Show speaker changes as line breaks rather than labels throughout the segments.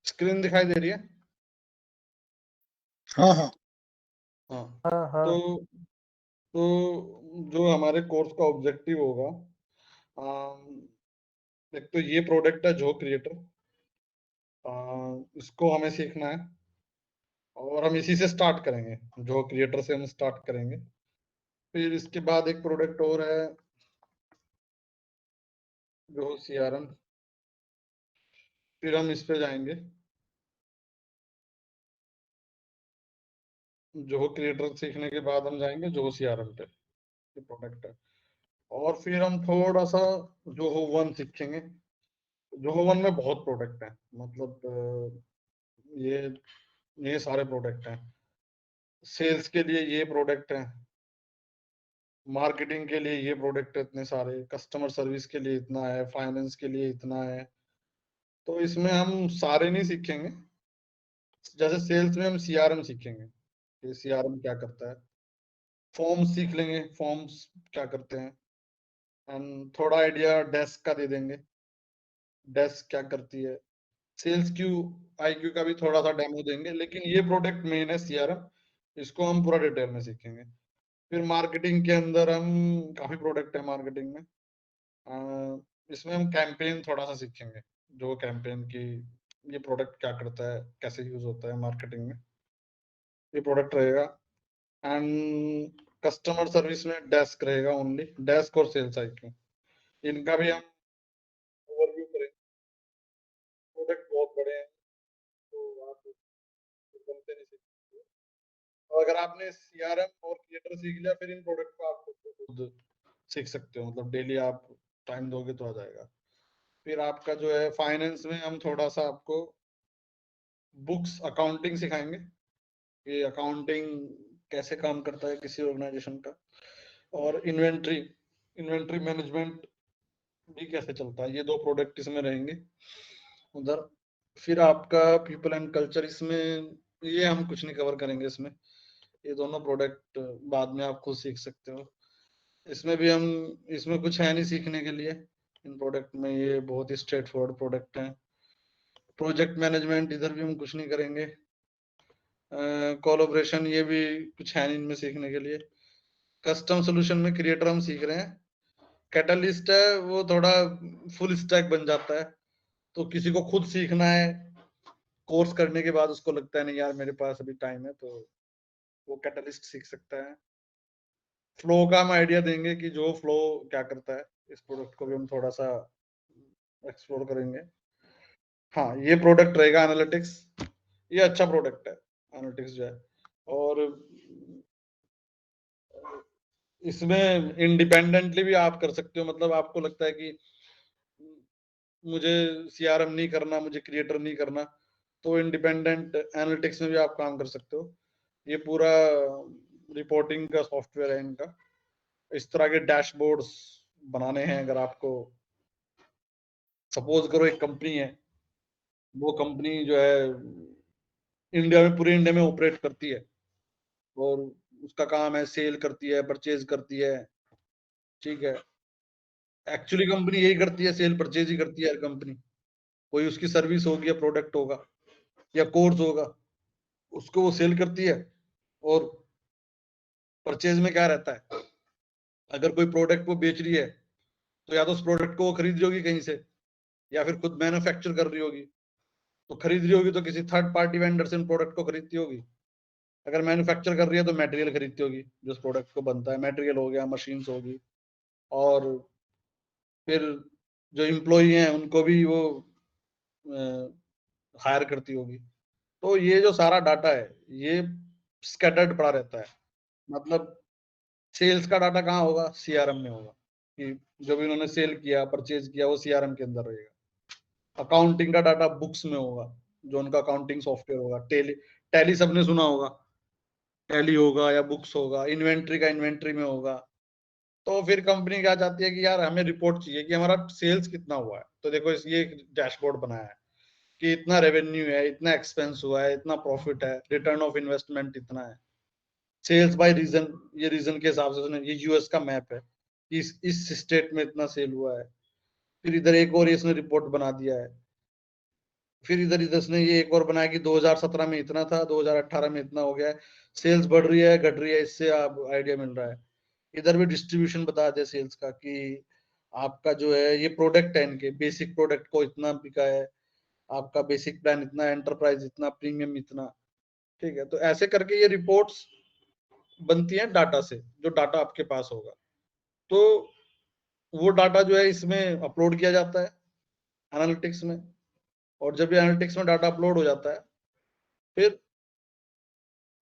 Screen दिखाई दे रही है?
हाँ हाँ
हाँ।
हाँ हाँ
तो जो हमारे कोर्स का ऑब्जेक्टिव होगा, एक तो ये प्रोडक्ट है जो क्रिएटर, इसको हमें सीखना है और हम इसी से स्टार्ट करेंगे, जो क्रिएटर से हम स्टार्ट करेंगे। फिर इसके बाद एक प्रोडक्ट और है जो सीआरएम, फिर हम इस पे जाएंगे जो क्रिएटर सीखने के बाद हम जाएंगे जो सीआरएम पे, ये प्रोडक्ट है। और फिर हम थोड़ा सा जोहो वन सीखेंगे। जोहो वन में बहुत प्रोडक्ट है, मतलब ये ये सारे प्रोडक्ट हैं। सेल्स के लिए ये प्रोडक्ट है, मार्केटिंग के लिए ये प्रोडक्ट है, इतने सारे, कस्टमर सर्विस के लिए इतना है, फाइनेंस के लिए इतना है। तो इसमें हम सारे नहीं सीखेंगे। जैसे सेल्स में हम सीआरएम सीखेंगे कि सीआरएम क्या करता है, फॉर्म्स सीख लेंगे, फॉर्म्स क्या करते हैं, एंड थोड़ा आइडिया डेस्क का दे देंगे, डेस्क क्या करती है। सेल्स क्यू आईक्यू का भी थोड़ा सा डेमो देंगे, लेकिन ये प्रोडक्ट मेन है सीआरएम, इसको हम पूरा डिटेल में सीखेंगे। फिर मार्केटिंग के अंदर हम काफी प्रोडक्ट है मार्केटिंग में, इसमें हम कैंपेन थोड़ा सा सीखेंगे, जो कैंपेन की ये प्रोडक्ट क्या करता है, कैसे यूज होता है मार्केटिंग में, ये प्रोडक्ट रहेगा। एंड कस्टमर सर्विस में डेस्क रहेगा, ओनली डेस्क और सेल्स आईक्यू, इनका भी हम ओवरव्यू करेंगे। प्रोडक्ट बहुत बड़े हैं तो आप एकदम से नहीं सीख सकते। और अगर आपने सीआरएम और क्रिएटर सीख लिया, फिर इन प्रोडक्ट को आप खुद सीख सकते हो, मतलब डेली आप टाइम दोगे तो आ जाएगा। फिर आपका जो है फाइनेंस में हम थोड़ा सा आपको बुक्स अकाउंटिंग सिखाएंगे कि अकाउंटिंग कैसे काम करता है किसी ऑर्गेनाइजेशन का, और इन्वेंट्री इन्वेंट्री मैनेजमेंट भी कैसे चलता है। ये दो प्रोडक्ट इसमें रहेंगे उधर। फिर आपका पीपल एंड कल्चर, इसमें ये हम कुछ नहीं कवर करेंगे इसमें, ये दोनों प्रोडक्ट बाद में आप खुद सीख सकते हो। इसमें भी हम, इसमें कुछ है नहीं सीखने के लिए इन प्रोडक्ट में, ये बहुत ही स्ट्रेट फॉरवर्ड प्रोडक्ट है। प्रोजेक्ट मैनेजमेंट इधर भी हम कुछ नहीं करेंगे। कोलैबोरेशन ये भी कुछ है नहीं इनमें सीखने के लिए। कस्टम सॉल्यूशन में क्रिएटर हम सीख रहे हैं। कैटलिस्ट है वो थोड़ा फुल स्टैक बन जाता है, तो किसी को खुद सीखना है, कोर्स करने के बाद उसको लगता है नहीं यार मेरे पास अभी टाइम है, तो वो कैटलिस्ट सीख सकता है। फ्लो का हम आइडिया देंगे कि जो फ्लो क्या करता है, इस प्रोडक्ट को भी हम थोड़ा सा एक्सप्लोर करेंगे। हाँ, ये प्रोडक्ट रहेगा एनालिटिक्स, ये अच्छा प्रोडक्ट है एनालिटिक्स जो है। और इसमें इंडिपेंडेंटली भी आप कर सकते हो, मतलब आपको लगता है कि मुझे सीआरएम नहीं करना, मुझे क्रिएटर नहीं करना, तो इंडिपेंडेंट एनालिटिक्स में भी आप काम कर सकते हो। ये पूरा रिपोर्टिंग का सॉफ्टवेयर है इनका। इस तरह के डैशबोर्ड्स बनाने हैं अगर आपको, सपोज करो एक कंपनी है, वो कंपनी जो है इंडिया में, पूरे इंडिया में ऑपरेट करती है, और उसका काम है सेल करती है, परचेज करती है, ठीक है। एक्चुअली कंपनी यही करती है, सेल परचेज ही करती है हर कंपनी। कोई उसकी सर्विस होगी या प्रोडक्ट होगा या कोर्स होगा, उसको वो सेल करती है। और परचेज में क्या रहता है, अगर कोई प्रोडक्ट वो बेच रही है, तो या तो उस प्रोडक्ट को वो खरीद रही होगी कहीं से, या फिर खुद मैन्युफैक्चर कर रही होगी। तो खरीद रही होगी तो किसी थर्ड पार्टी वेंडर से उन प्रोडक्ट को खरीदती होगी। अगर मैन्युफैक्चर कर रही है तो मटेरियल खरीदती होगी, जो उस प्रोडक्ट को बनता है, मटेरियल हो गया, मशीन्स होगी। और फिर जो इम्प्लॉई हैं उनको भी वो हायर करती होगी। तो ये जो सारा डाटा है ये स्कैटर्ड पड़ा रहता है, मतलब सेल्स का डाटा कहाँ होगा, सीआरएम में होगा, कि जब इन्होंने सेल किया, परचेज किया, वो सीआरएम के अंदर रहेगा। अकाउंटिंग का डाटा बुक्स में होगा, जो उनका अकाउंटिंग सॉफ्टवेयर होगा। टैली, टैली सबने सुना होगा, टैली होगा या बुक्स होगा। इन्वेंट्री का इन्वेंट्री में होगा। तो फिर कंपनी क्या चाहती है कि यार हमें रिपोर्ट चाहिए कि हमारा सेल्स कितना हुआ है, तो देखो ये एक डैशबोर्ड बनाया है कि इतना रेवेन्यू है, इतना एक्सपेंस हुआ है, इतना प्रॉफिट है, रिटर्न ऑफ इन्वेस्टमेंट इतना है। सेल्स बाय रीजन, ये रीजन के हिसाब से उसने, ये यूएस का मैप है, इस स्टेट में इतना सेल हुआ है। फिर इधर एक और इसने रिपोर्ट बना दिया है फिर इधर इधर ने ये एक और बनाया कि 2017 में इतना था, 2018 में इतना हो गया है, सेल्स बढ़ रही है घट रही है, इससे आप आइडिया मिल रहा है। इधर भी डिस्ट्रीब्यूशन बता दे सेल्स का कि आपका जो है ये प्रोडक्ट है, इनके बेसिक प्रोडक्ट को इतना बिका है, आपका बेसिक प्लान इतना, एंटरप्राइज इतना, प्रीमियम इतना। ठीक है, तो ऐसे करके ये रिपोर्ट्स बनती हैं डाटा से, जो डाटा आपके पास होगा। तो वो डाटा जो है इसमें अपलोड किया जाता है एनालिटिक्स में। और जब ये एनालिटिक्स में डाटा अपलोड हो जाता है, फिर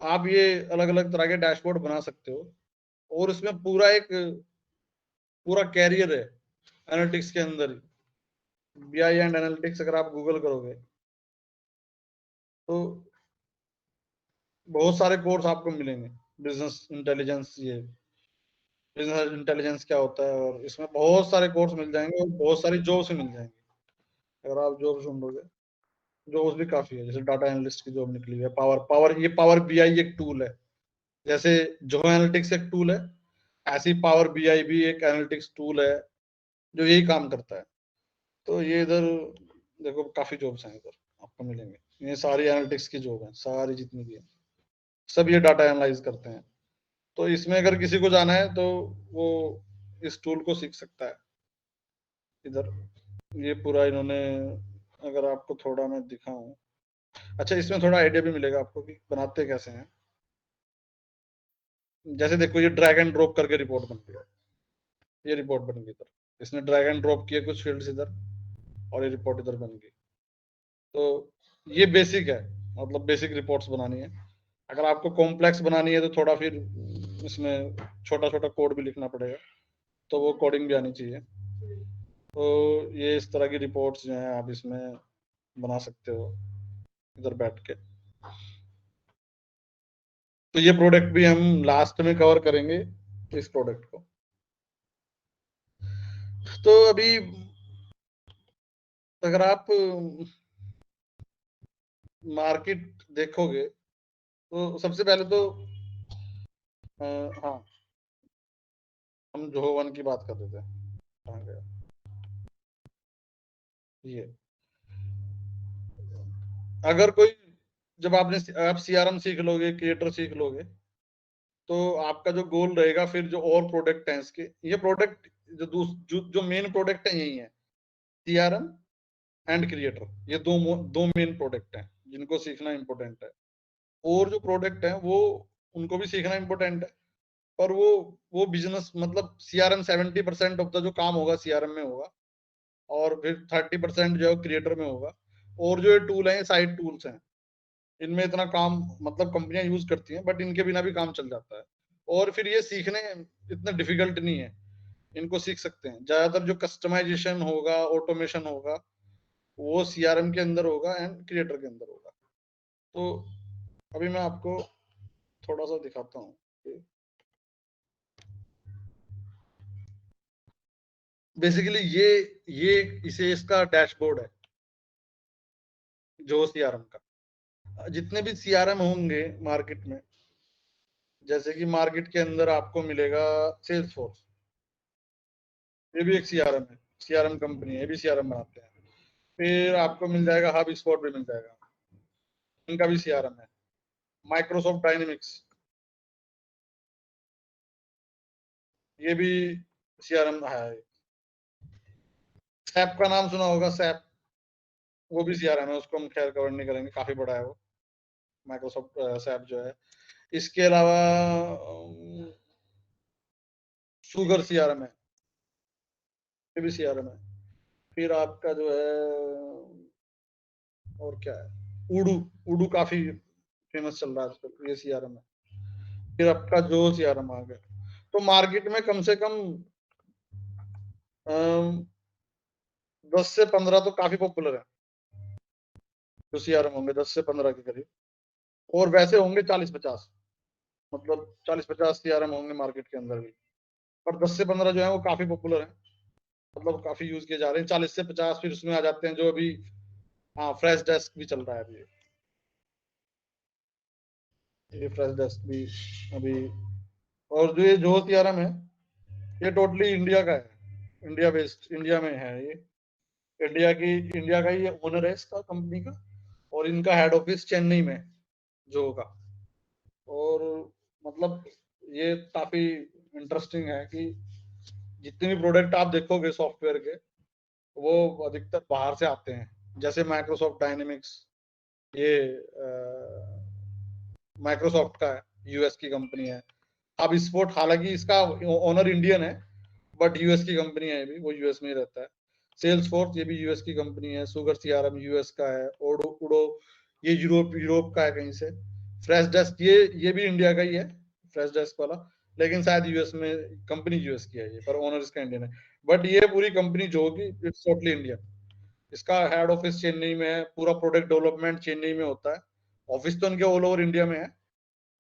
आप ये अलग अलग तरह के डैशबोर्ड बना सकते हो। और इसमें पूरा कैरियर है एनालिटिक्स के अंदर ही। बीआई एंड एनालिटिक्स अगर आप गूगल करोगे तो बहुत सारे कोर्स आपको मिलेंगे। बिजनेस इंटेलिजेंस, ये बिजनेस इंटेलिजेंस क्या होता है, और इसमें बहुत सारे कोर्स मिल जाएंगे और बहुत सारी जॉब्स मिल जाएंगी अगर आप जॉब ढूंढोगे। जॉब्स भी काफी है, जैसे डाटा एनालिस्ट की जॉब निकली है, पावर पावर ये पावर बीआई एक टूल है। जैसे जो एनालिटिक्स एक टूल है, ऐसी पावर बीआई भी एक एनालिटिक्स टूल है जो यही काम करता है। तो ये इधर देखो काफी जॉब्स हैं इधर आपको मिलेंगे। ये सारी एनालिटिक्स की जॉब है, सारी जितनी भी है, सब ये डाटा एनालाइज करते हैं। तो इसमें अगर किसी को जाना है तो वो इस टूल को सीख सकता है इधर। ये पूरा इन्होंने, अगर आपको थोड़ा मैं दिखाऊं, अच्छा इसमें थोड़ा आइडिया भी मिलेगा आपको कि बनाते कैसे हैं। जैसे देखो ये ड्रैग एंड ड्रॉप करके रिपोर्ट बन गया, ये रिपोर्ट बन गई इधर, इसने ड्रैग एंड ड्रॉप किए कुछ फील्ड्स इधर और ये रिपोर्ट इधर बन गई। तो ये बेसिक है, मतलब बेसिक रिपोर्ट्स बनानी है। अगर आपको कॉम्प्लेक्स बनानी है तो थोड़ा फिर इसमें छोटा छोटा कोड भी लिखना पड़ेगा, तो वो कोडिंग भी आनी चाहिए। तो ये इस तरह की रिपोर्ट्स जो हैं आप इसमें बना सकते हो इधर बैठ के। तो ये प्रोडक्ट भी हम लास्ट में कवर करेंगे, इस प्रोडक्ट को। तो अभी अगर आप मार्केट देखोगे तो सबसे पहले तो हाँ, हम जोहो वन की बात कर रहे थे, कहाँ गया ये। अगर कोई, जब आप सीआरएम सीख लोगे, क्रिएटर सीख लोगे, तो आपका जो गोल रहेगा फिर जो और प्रोडक्ट है इसके, ये प्रोडक्ट जो मेन प्रोडक्ट है यही है, सीआरएम एंड क्रिएटर। ये दो मेन प्रोडक्ट हैं जिनको सीखना इंपॉर्टेंट है। और जो प्रोडक्ट है वो, उनको भी सीखना इंपॉर्टेंट है, पर वो बिजनेस, मतलब सीआरएम 70% ऑफ द जो काम होगा सीआरएम में होगा, और फिर 30% जो है क्रिएटर में होगा। और जो ये टूल है, साइड टूल्स हैं, इनमें इतना काम, मतलब कंपनियां यूज करती हैं, बट इनके बिना भी काम चल जाता है। और फिर ये सीखने इतना डिफिकल्ट नहीं है, इनको सीख सकते हैं। ज्यादातर जो कस्टमाइजेशन होगा, ऑटोमेशन होगा, वो सीआरएम के अंदर होगा एंड क्रिएटर के अंदर होगा। तो अभी मैं आपको थोड़ा सा दिखाता हूँ। बेसिकली ये इसे इसका डैशबोर्ड है जो सीआरएम का। जितने भी सीआरएम होंगे मार्केट में, जैसे कि मार्केट के अंदर आपको मिलेगा सेल्स फोर्स, ये भी एक सीआरएम है, सीआरएम कंपनी है, ये भी सीआरएम बनाते हैं। फिर आपको मिल जाएगा हब स्पॉट भी मिल जाएगा, इनका भी सीआरएम है। माइक्रोसॉफ्ट डायनेमिक्स, ये भी सीआरएम है। सैप का नाम सुना होगा, सैप, वो भी सीआरएम है, उसको हम खैर कवर नहीं करेंगे, काफी बड़ा है वो माइक्रोसॉफ्ट सैप जो है। इसके अलावा सुगर सीआरएम है, ये भी सीआरएम है। फिर आपका जो है और क्या है, उडू, उडू काफी फेमस चल रहा है आजकल, ये सीआरएम है। फिर आपका जो सीआरएम आ गया। तो मार्केट में कम से कम 10 से 15 तो काफी पॉपुलर है जो सीआरएम होंगे, 10 से 15 के करीब। और वैसे होंगे 40-50, मतलब 40-50 सीआरएम होंगे मार्केट के अंदर भी। पर 10 से 15 जो है वो काफी पॉपुलर है, मतलब काफी यूज किए जा रहे हैं। 40 से 50 फिर उसमें आ जाते हैं जो अभी, हाँ फ्रेश डेस्क भी चल रहा है अभी, ये फ्रेश डेस्क भी अभी। और जो ये जो सीआरएम है, ये टोटली इंडिया का है, इंडिया बेस्ड, इंडिया में है ये। इंडिया का ही ओनर है इसका कंपनी का, और इनका हेड ऑफिस चेन्नई में, जो का। और मतलब ये काफी इंटरेस्टिंग है कि जितने भी प्रोडक्ट आप देखोगे सॉफ्टवेयर के, वो अधिकतर बाहर से आते हैं। जैसे माइक्रोसॉफ्ट डायनेमिक्स, ये माइक्रोसॉफ्ट का है, यूएस की कंपनी है। अब स्पोर्ट, हालांकि इसका ओनर इंडियन है, बट यूएस की कंपनी है, भी वो यूएस में ही रहता है। सेल्स फोर्स, ये भी यूएस की कंपनी है। सुगर सीआरएम यूएस का है। ओडो उडो, ये यूरोप यूरोप का है कहीं से। फ्रेश डेस्क, ये भी इंडिया का ही है, फ्रेश डेस्क वाला, लेकिन शायद यूएस में, कंपनी यूएस की है ये, पर ओनर इसका इंडियन है। बट ये पूरी कंपनी जो होगी, इट्स टोटली इंडियन। इसका हेड ऑफिस चेन्नई में है, पूरा प्रोडक्ट डेवलपमेंट चेन्नई में होता है। ऑफिस तो इनके ऑल ओवर इंडिया में है,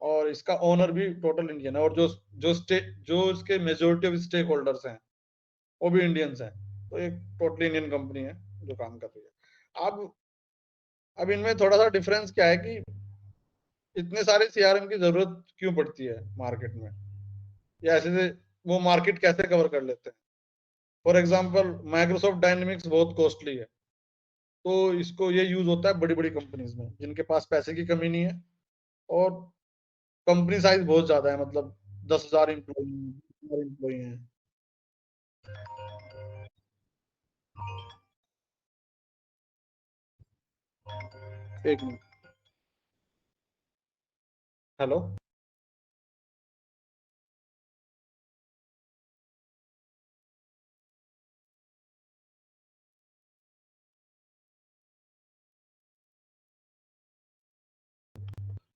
और इसका ओनर भी टोटल इंडियन है। और जो इसके मेजोरिटी ऑफ स्टेक होल्डर्स हैं, वो भी इंडियंस हैं। तो एक टोटली इंडियन कंपनी है जो काम कर रही है। अब इनमें थोड़ा सा डिफरेंस क्या है कि इतने सारे सीआरएम की जरूरत क्यों पड़ती है मार्केट में, या ऐसे से वो मार्केट कैसे कवर कर लेते हैं। फॉर एग्जाम्पल, माइक्रोसॉफ्ट डायनेमिक्स बहुत कॉस्टली है, तो इसको ये यूज होता है बड़ी बड़ी कंपनीज में जिनके पास पैसे की कमी नहीं है, और कंपनी साइज बहुत ज्यादा है, मतलब 10,000 एम्प्लॉई हैं। एक मिनट। हेलो।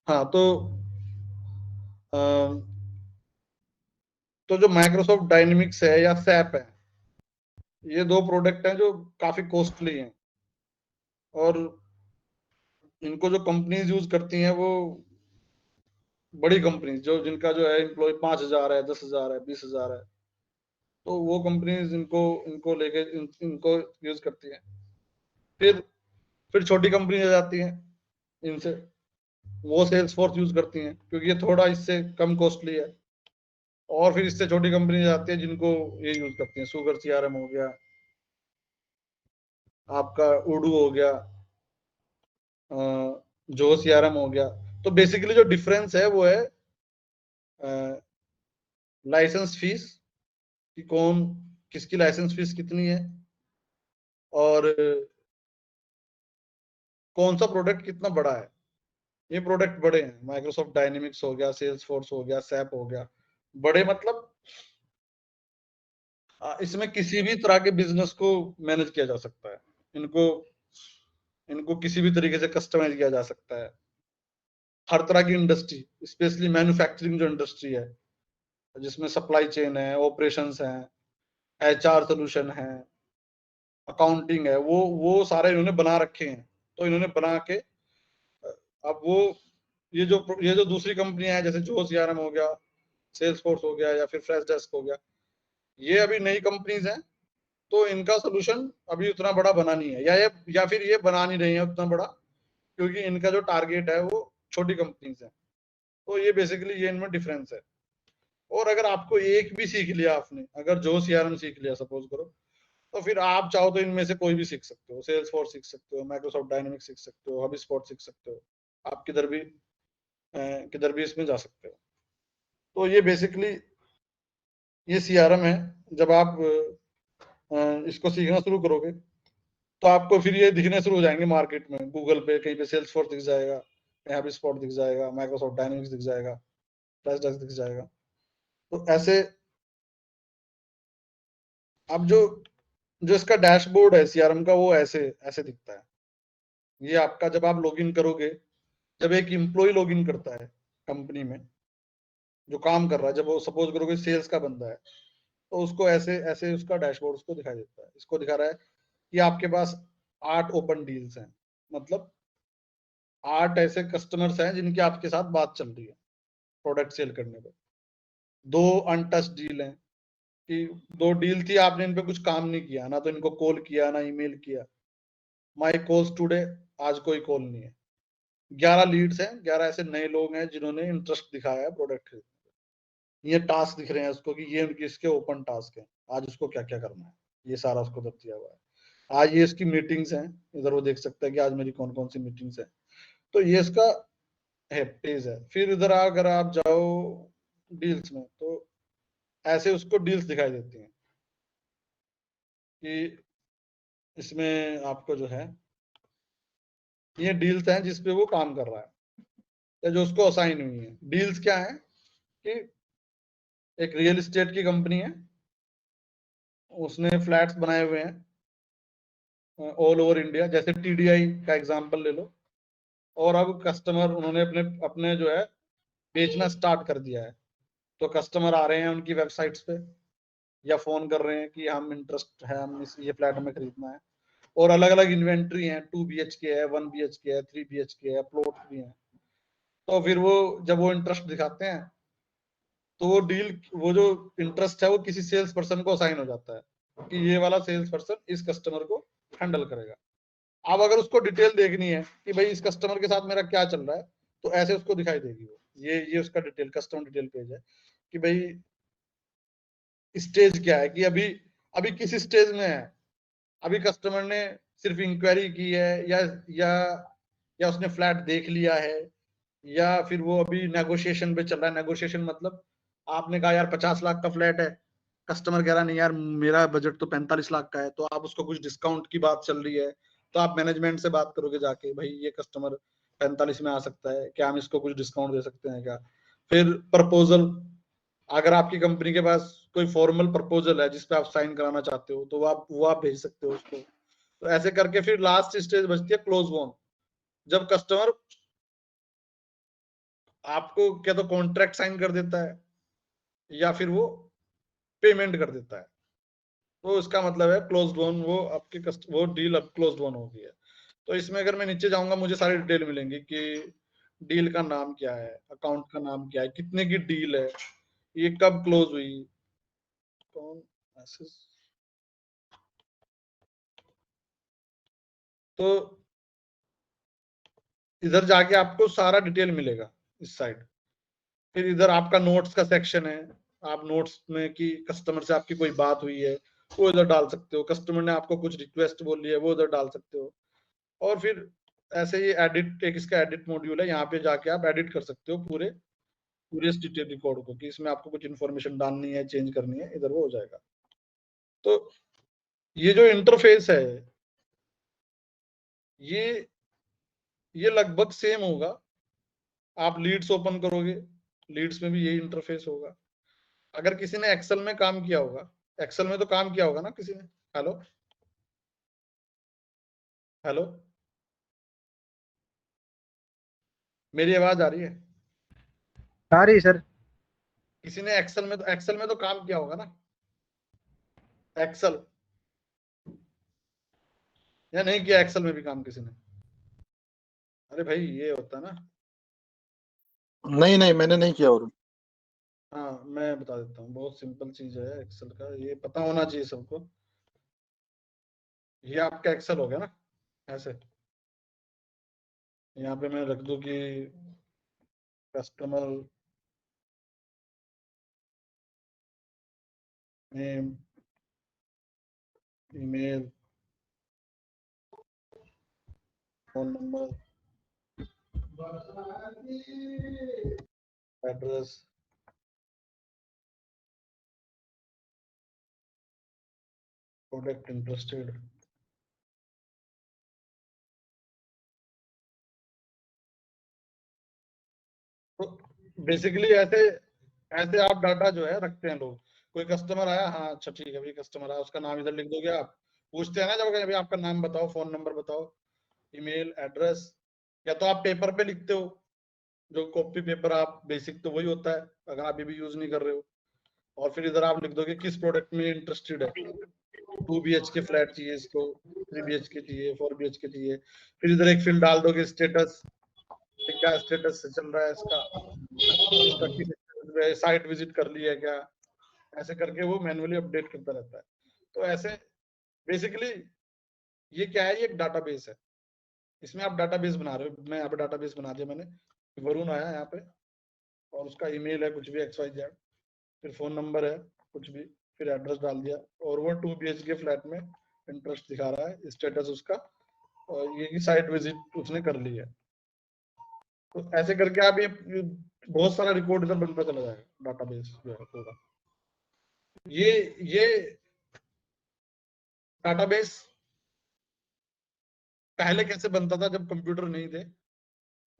हाँ, अ, तो जो माइक्रोसॉफ्ट डायनेमिक्स है या सैप है, ये दो प्रोडक्ट हैं जो काफी कॉस्टली हैं। और इनको जो कंपनीज यूज करती हैं, वो बड़ी कंपनीज जो जिनका जो है एम्प्लॉय 5,000 है, 10,000 है, 20,000 है, तो वो कंपनीज इनको इनको लेके इनको यूज करती हैं। फिर फिर छोटी कंपनी आ जाती हैं इनसे, वो सेल्स फोर्स यूज करती हैं क्योंकि ये थोड़ा इससे कम कॉस्टली है। और फिर इससे छोटी कंपनी आती है जिनको ये यूज करती हैं। सुगर सीआरएम हो गया, आपका उडू हो गया, जो सीआरएम हो गया। तो बेसिकली जो डिफरेंस है वो है लाइसेंस फीस, कि कौन किसकी लाइसेंस फीस कितनी है, और कौन सा प्रोडक्ट कितना बड़ा है। ये प्रोडक्ट बड़े हैं, माइक्रोसॉफ्ट डायनेमिक्स हो गया, सेल्स फोर्स हो गया, सैप हो गया। बड़े मतलब इसमें किसी भी तरह के बिजनेस को मैनेज किया जा सकता है। इनको इनको किसी भी तरीके से कस्टमाइज किया जा सकता है। हर तरह की इंडस्ट्री, स्पेशली मैन्युफैक्चरिंग जो इंडस्ट्री है, जिसमें सप्लाई चेन है, ऑपरेशंस है, एचआर सोल्यूशन है, अकाउंटिंग है, वो सारे इन्होंने बना रखे हैं। तो इन्होंने बना के, अब वो ये जो दूसरी कंपनियां हैं, जैसे जो सीआरएम हो गया, सेल्स फोर्स हो गया, या फिर फ्रेश डेस्क हो गया, ये अभी नई कंपनीज हैं। तो इनका सोल्यूशन अभी उतना बड़ा बना नहीं है, या फिर ये बना नहीं रही है उतना बड़ा, क्योंकि इनका जो टारगेट है वो छोटी कंपनीज है। तो ये बेसिकली ये इनमें डिफरेंस है। और अगर आपको एक भी सीख लिया आपने, अगर जो सीआरएम सीख लिया सपोज करो, तो फिर आप चाहो तो इनमें से कोई भी सीख सकते हो। सेल्स फोर्स सीख सकते हो, माइक्रोसॉफ्ट डायनेमिक्स सीख सकते हो, हब स्पॉट सीख सकते हो। आप किधर भी इसमें जा सकते हो। तो ये बेसिकली ये सीआरएम है। जब आप इसको सीखना शुरू करोगे, तो आपको फिर ये दिखने शुरू हो जाएंगे मार्केट में, गूगल पे कहीं पे सेल्स फोर्स दिख जाएगा, कहीं हब स्पॉट दिख जाएगा, माइक्रोसॉफ्ट डायनेमिक्स दिख जाएगा, फ्लैश डेस्क दिख जाएगा। तो ऐसे, अब जो जो इसका डैशबोर्ड है सीआरएम का, वो ऐसे ऐसे दिखता है। ये आपका जब आप लॉगिन करोगे, जब एक एम्प्लॉय लॉगिन करता है कंपनी में, जो काम कर रहा है, जब वो सपोज करोगे सेल्स का बंदा है, तो उसको ऐसे ऐसे उसका डैशबोर्ड उसको दिखाई देता है। इसको दिखा रहा है कि आपके पास 8 ओपन डील्स हैं, मतलब 8 ऐसे कस्टमर्स हैं जिनकी आपके साथ बात चल रही है प्रोडक्ट सेल करने पे। 2 अनटच डील हैं, कि 2 डील थी, आपने इन पे कुछ काम नहीं किया, ना तो इनको कॉल किया ना ईमेल किया। माई कॉल्स टुडे, आज कोई कॉल नहीं है। 11 लीड्स हैं, 11 ऐसे नए लोग हैं जिन्होंने इंटरेस्ट दिखाया है प्रोडक्ट खरीदने। ये टास्क दिख रहे हैं उसको कि ये उनके इसके ओपन टास्क है, आज उसको क्या क्या करना है, ये सारा उसको दब दिया हुआ है। आज ये इसकी मीटिंग्स हैं, इधर वो देख सकता है कि आज मेरी कौन कौन सी मीटिंग्स है। तो ये इसका है पेज है। फिर इधर अगर आप जाओ डील्स में, तो ऐसे उसको डील्स दिखाई देती हैं कि इसमें आपको जो है ये डील्स हैं जिसपे वो काम कर रहा है या जो उसको असाइन हुई है। डील्स क्या है कि एक रियल एस्टेट की कंपनी है, उसने फ्लैट्स बनाए हुए हैं ऑल ओवर इंडिया, जैसे टीडीआई का एग्जांपल ले लो। और अब कस्टमर उन्होंने अपने अपने जो है बेचना स्टार्ट कर दिया है, तो कस्टमर आ रहे हैं उनकी वेबसाइट्स पे या फोन कर रहे हैं कि हम इंटरेस्ट है, हम इस ये फ्लैट हमें खरीदना है। और अलग अलग इन्वेंट्री है, 2 BHK है, 1 BHK है, 3 BHK है, प्लॉट भी है। तो फिर वो जब वो इंटरेस्ट दिखाते हैं, तो वो डील, वो जो इंटरेस्ट है वो किसी सेल्स पर्सन को असाइन हो जाता है कि ये वाला सेल्स पर्सन इस कस्टमर को हैंडल करेगा। अब अगर उसको डिटेल देखनी है कि भाई इस कस्टमर के साथ मेरा क्या चल रहा है, तो ऐसे उसको दिखाई देगी वो। ये उसका डिटेल, कस्टमर डिटेल पेज है कि भाई स्टेज क्या है, कि अभी अभी किस स्टेज में है। अभी कस्टमर ने सिर्फ इंक्वायरी की है या या उसने फ्लैट देख लिया है, या फिर वो अभी नेगोशिएशन पे चल रहा है। नेगोशिएशन मतलब आपने कहा यार 50 लाख का फ्लैट है, कस्टमर कह रहा नहीं यार मेरा बजट तो 45 लाख का है, तो आप उसको कुछ डिस्काउंट की बात चल रही है, तो आप मैनेजमेंट से बात करोगे जाके, भाई ये कस्टमर 45 में आ सकता है, क्या हम इसको कुछ डिस्काउंट दे सकते हैं क्या। फिर प्रपोजल, अगर आपकी कंपनी के पास कोई फॉर्मल प्रपोजल है जिसपे आप साइन कराना चाहते हो, तो वो आप भेज सकते हो उसको। तो ऐसे करके फिर लास्ट स्टेज बचती है क्लोज वॉन, जब कस्टमर आपको क्या तो कॉन्ट्रैक्ट साइन कर देता है या फिर वो पेमेंट कर देता है, तो इसका मतलब है क्लोज लोन, वो आपके वो डील अब क्लोज लोन हो गई है। तो इसमें अगर मैं नीचे जाऊंगा मुझे सारी डिटेल मिलेंगी कि डील का नाम क्या है, अकाउंट का नाम क्या है, कितने की डील है, ये कब क्लोज हुई, कौन ऐसे। तो इधर जाके आपको सारा डिटेल मिलेगा इस साइड। फिर इधर आपका नोट्स का सेक्शन है, आप नोट्स में कि कस्टमर से आपकी कोई बात हुई है वो इधर डाल सकते हो, कस्टमर ने आपको कुछ रिक्वेस्ट बोली है वो इधर डाल सकते हो। और फिर ऐसे ही एडिट, एक इसका एडिट मॉड्यूल है, यहाँ पे जाके आप एडिट कर सकते हो पूरे पूरे डिटेल रिकॉर्ड को, कि इसमें आपको कुछ इन्फॉर्मेशन डालनी है, चेंज करनी है, इधर वो हो जाएगा। तो ये जो इंटरफेस है, ये ये लगभग सेम होगा। आप लीड्स ओपन करोगे, लीड्स में भी यही इंटरफेस होगा। अगर किसी ने एक्सेल में काम किया होगा, एक्सेल में तो काम किया होगा ना किसी ने। हेलो, हेलो, मेरी आवाज आ रही है?
आ रही सर।
किसी ने एक्सेल में तो काम किया होगा ना, एक्सेल, या नहीं किया एक्सेल में भी काम किसी ने? अरे भाई ये होता है ना।
नहीं नहीं, मैंने नहीं किया। और
हाँ मैं बता देता हूँ, बहुत सिंपल चीज है एक्सेल का, ये पता होना चाहिए सबको। ये आपका एक्सेल हो गया ना, ऐसे। यहाँ पे मैं रख दूं कि customer name, email, phone number, address, product interested. तो बेसिकली ऐसे ऐसे आप डाटा जो है रखते हैं लोग। कोई कस्टमर आया, हाँ अच्छा ठीक है भाई कस्टमर आया, उसका नाम इधर लिख दोगे आप। पूछते हैं ना जब भाई आपका नाम बताओ, फोन नंबर बताओ, ईमेल एड्रेस। या तो आप पेपर पे लिखते हो, जो कॉपी पेपर आप बेसिक तो वही होता है अगर आप ये भी यूज नहीं कर रहे हो। और फिर इधर आप लिख दोगे किस प्रोडक्ट में इंटरेस्टेड है, 2 BHK फ्लैट चाहिए इसको, 3 BHK चाहिए, 4 BHK चाहिए। फिर इधर एक फील्ड डाल दोगे स्टेटस, क्या स्टेटस से चल रहा है इसका किस साइट विजिट कर ली है क्या। ऐसे करके वो मैन्युअली अपडेट करता रहता है। तो ऐसे बेसिकली ये क्या है, ये एक डाटाबेस है। इसमें आप डाटाबेस बना रहे हो, मैं यहाँ पे डाटाबेस बना दिया मैंने। वरुण आया यहाँ पे, और उसका ईमेल है कुछ भी XYZ, फिर फोन नंबर है कुछ भी, फिर एड्रेस डाल दिया, और वो 2 BHK फ्लैट में इंटरेस्ट दिखा रहा है, स्टेटस उसका, और ये साइट विजिट उसने कर ली है। तो ऐसे करके आप ये बहुत सारा रिकॉर्ड इधर बनता चला जाएगा, डाटाबेस जो है पूरा। ये डाटाबेस पहले कैसे बनता था जब कंप्यूटर नहीं थे।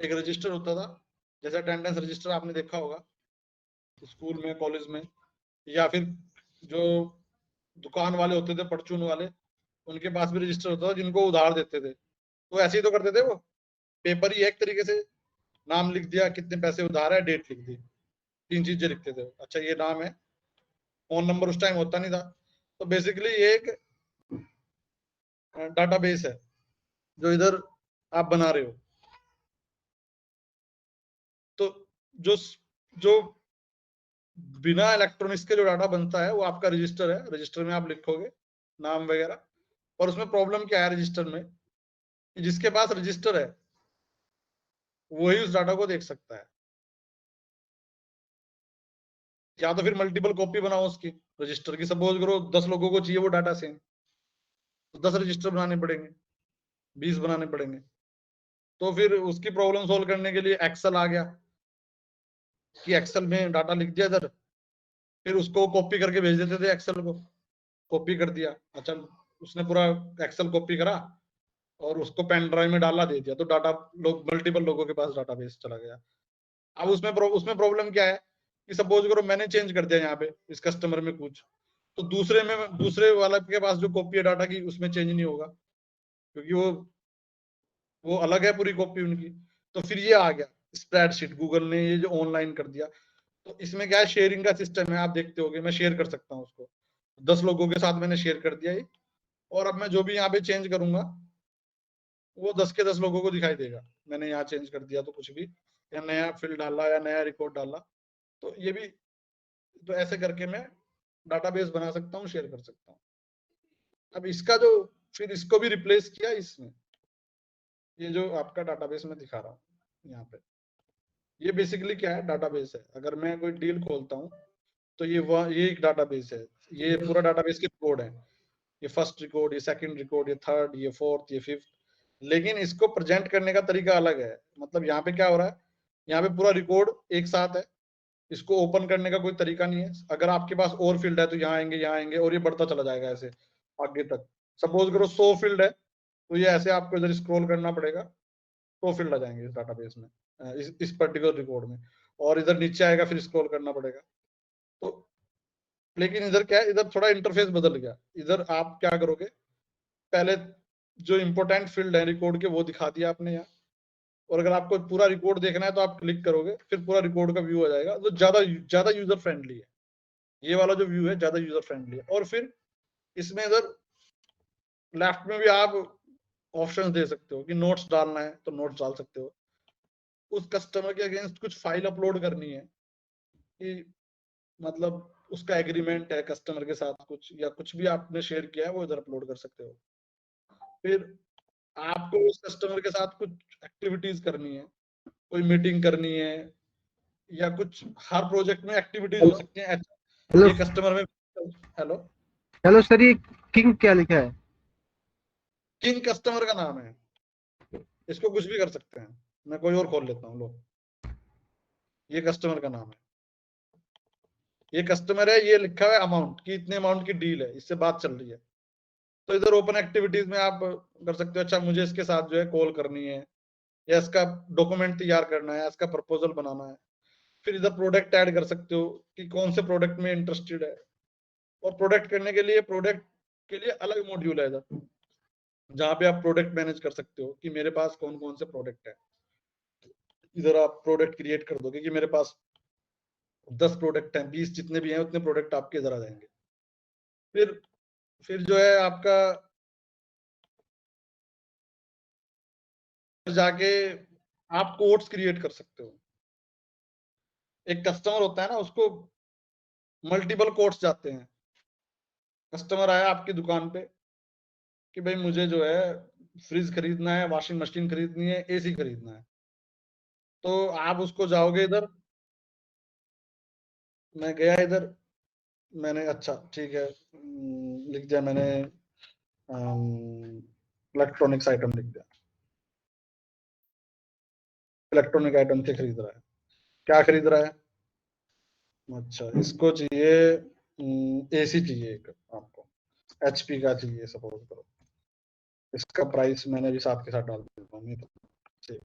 एक रजिस्टर होता था, जैसे अटेंडेंस रजिस्टर आपने देखा होगा स्कूल में, कॉलेज में, या फिर जो दुकान वाले होते थे, परचून वाले, उनके पास भी रजिस्टर होता था जिनको उधार देते थे। तो ऐसे ही तो करते थे वो, पेपर ही एक तरीके से, नाम लिख दिया, कितने पैसे उधार है, डेट लिख दी, 3 चीजें लिखते थे। अच्छा ये नाम है, फोन नंबर उस टाइम होता नहीं था। तो बेसिकली ये एक डाटाबेस है जो इधर आप बना रहे हो। तो जो जो बिना इलेक्ट्रॉनिक्स के जो डाटा बनता है वो आपका रजिस्टर है। रजिस्टर में आप लिखोगे नाम वगैरह। और उसमें प्रॉब्लम क्या है रजिस्टर में, कि जिसके पास रजिस्टर है वही उस डाटा को देख सकता है। या तो फिर मल्टीपल कॉपी बनाओ उसकी रजिस्टर की। सपोज करो 10 लोगों को चाहिए वो डाटा सेम, तो 10 रजिस्टर बनाने पड़ेंगे, 20 बनाने पड़ेंगे। तो फिर उसकी प्रॉब्लम सोल्व करने के लिए एक्सेल आ गया, कि एक्सेल में डाटा लिख दिया इधर, फिर उसको कॉपी करके भेज देते थे एक्सेल को। कॉपी कर दिया, अच्छा उसने पूरा एक्सेल कॉपी करा और उसको पेन ड्राइव में डाला, दे दिया, तो डाटा मल्टीपल लोगों के पास डाटाबेस चला गया। अब उसमें प्रॉब्लम क्या है, कि सपोज करो मैंने चेंज कर दिया यहाँ पे इस कस्टमर में कुछ, तो दूसरे वाला के पास जो कॉपी है डाटा की उसमें चेंज नहीं होगा, क्योंकि वो अलग है पूरी कॉपी उनकी। तो फिर ये आ गया स्प्रेडशीट, गूगल ने ये जो ऑनलाइन कर दिया। तो इसमें क्या है, शेयरिंग का सिस्टम है, आप देखते होगे मैं शेयर कर सकता हूँ उसको, 10 लोगों के साथ मैंने शेयर कर दिया ये। और अब मैं जो भी यहाँ पे चेंज करूंगा वो 10 के 10 लोगों को दिखाई देगा, मैंने यहाँ चेंज कर दिया तो कुछ भी, या नया फील्ड डाला या नया रिकॉर्ड डाला। तो ये भी, तो ऐसे करके मैं डाटाबेस बना सकता हूँ, शेयर कर सकता हूँ। अब इसका जो, फिर इसको भी रिप्लेस किया इसमें, ये जो आपका डाटाबेस में दिखा रहा हूँ यहाँ पे, ये बेसिकली क्या है, डाटाबेस है। अगर मैं कोई डील खोलता हूँ तो ये एक डाटाबेस है। ये पूरा डाटाबेस के रिकॉर्ड है, ये फर्स्ट रिकॉर्ड, ये सेकंड रिकॉर्ड, ये थर्ड, ये फोर्थ, ये फिफ्थ। लेकिन इसको प्रेजेंट करने का तरीका अलग है। मतलब यहाँ पे क्या हो रहा है, यहाँ पे पूरा रिकॉर्ड एक साथ है, इसको ओपन करने का कोई तरीका नहीं है। अगर आपके पास और फील्ड है तो यहाँ आएंगे, यहाँ आएंगे, और ये बढ़ता चला जाएगा ऐसे आगे तक। सपोज करो 100 फील्ड है, तो ये ऐसे आपको इधर स्क्रॉल करना पड़ेगा, 100 फील्ड आ जाएंगे इस डाटाबेस में, इस पर्टिकुलर रिकॉर्ड में। और इधर नीचे आएगा, फिर स्क्रॉल करना पड़ेगा। तो लेकिन इधर क्या है, इधर थोड़ा इंटरफेस बदल गया। इधर आप क्या करोगे, पहले जो इंपॉर्टेंट फील्ड है रिकॉर्ड के वो दिखा दिया आपने यहाँ, और अगर आपको पूरा रिकॉर्ड देखना है तो आप क्लिक करोगे, फिर पूरा रिकॉर्ड का व्यू आ जाएगा। तो ज्यादा यूजर फ्रेंडली है ये वाला जो व्यू है, ज्यादा यूजर फ्रेंडली है। और फिर इसमें इधर लेफ्ट में भी आप ऑप्शंस दे सकते हो, कि नोट्स डालना है तो नोट्स डाल सकते हो, उस कस्टमर के अगेंस्ट कुछ फाइल अपलोड करनी है, कि मतलब उसका एग्रीमेंट है कस्टमर के साथ कुछ, या कुछ भी आपने शेयर किया है वो इधर अपलोड कर सकते हो। फिर आपको उस कस्टमर के साथ कुछ एक्टिविटीज करनी है, कोई मीटिंग करनी है, या कुछ हर प्रोजेक्ट में एक्टिविटीज हो सकती है।
हेलो
ये कस्टमर में, हेलो,
हेलो सर, ये किंग क्या लिखा है?
किंग कस्टमर का नाम है, इसको कुछ भी कर सकते हैं। मैं कोई और खोल लेता हूँ, लो, ये कस्टमर का नाम है, ये कस्टमर है, ये लिखा हुआ है अमाउंट की, इतने अमाउंट की डील है, इससे बात चल रही है। तो इधर ओपन एक्टिविटीज में आप कर सकते हो, अच्छा मुझे इसके साथ जो है कॉल करनी है, या इसका डॉक्यूमेंट तैयार करना है, इसका प्रपोजल बनाना है। फिर इधर प्रोडक्ट ऐड कर सकते हो, कि कौन से प्रोडक्ट में इंटरेस्टेड है। और प्रोडक्ट करने के लिए, प्रोडक्ट के लिए अलग मॉड्यूल है इधर, जहाँ पे आप प्रोडक्ट मैनेज कर सकते हो, कि मेरे पास कौन कौन से प्रोडक्ट है। इधर आप प्रोडक्ट क्रिएट कर दोगे, कि मेरे पास 10 प्रोडक्ट हैं, 20, जितने भी हैं उतने प्रोडक्ट आपके इधर आ जाएंगे। फिर जो है आपका जाके आप कोड्स क्रिएट कर सकते हो। एक कस्टमर होता है ना, उसको मल्टीपल कोड्स जाते हैं। कस्टमर आया आपकी दुकान पे, कि भाई मुझे जो है फ्रिज खरीदना है, वॉशिंग मशीन खरीदनी है, एसी खरीदना है। तो आप उसको जाओगे इधर, मैं गया इधर, मैंने अच्छा ठीक है लिख दिया मैंने, इलेक्ट्रॉनिक्स आइटम लिख दिया, इलेक्ट्रॉनिक आइटम के खरीद रहा है, क्या खरीद रहा है? अच्छा, इसको चाहिए एसी चाहिए एक आपको, एचपी का चाहिए सपोज करो, इसका प्राइस मैंने भी साथ के साथ डाल देता हूँ, नहीं तो ठीक।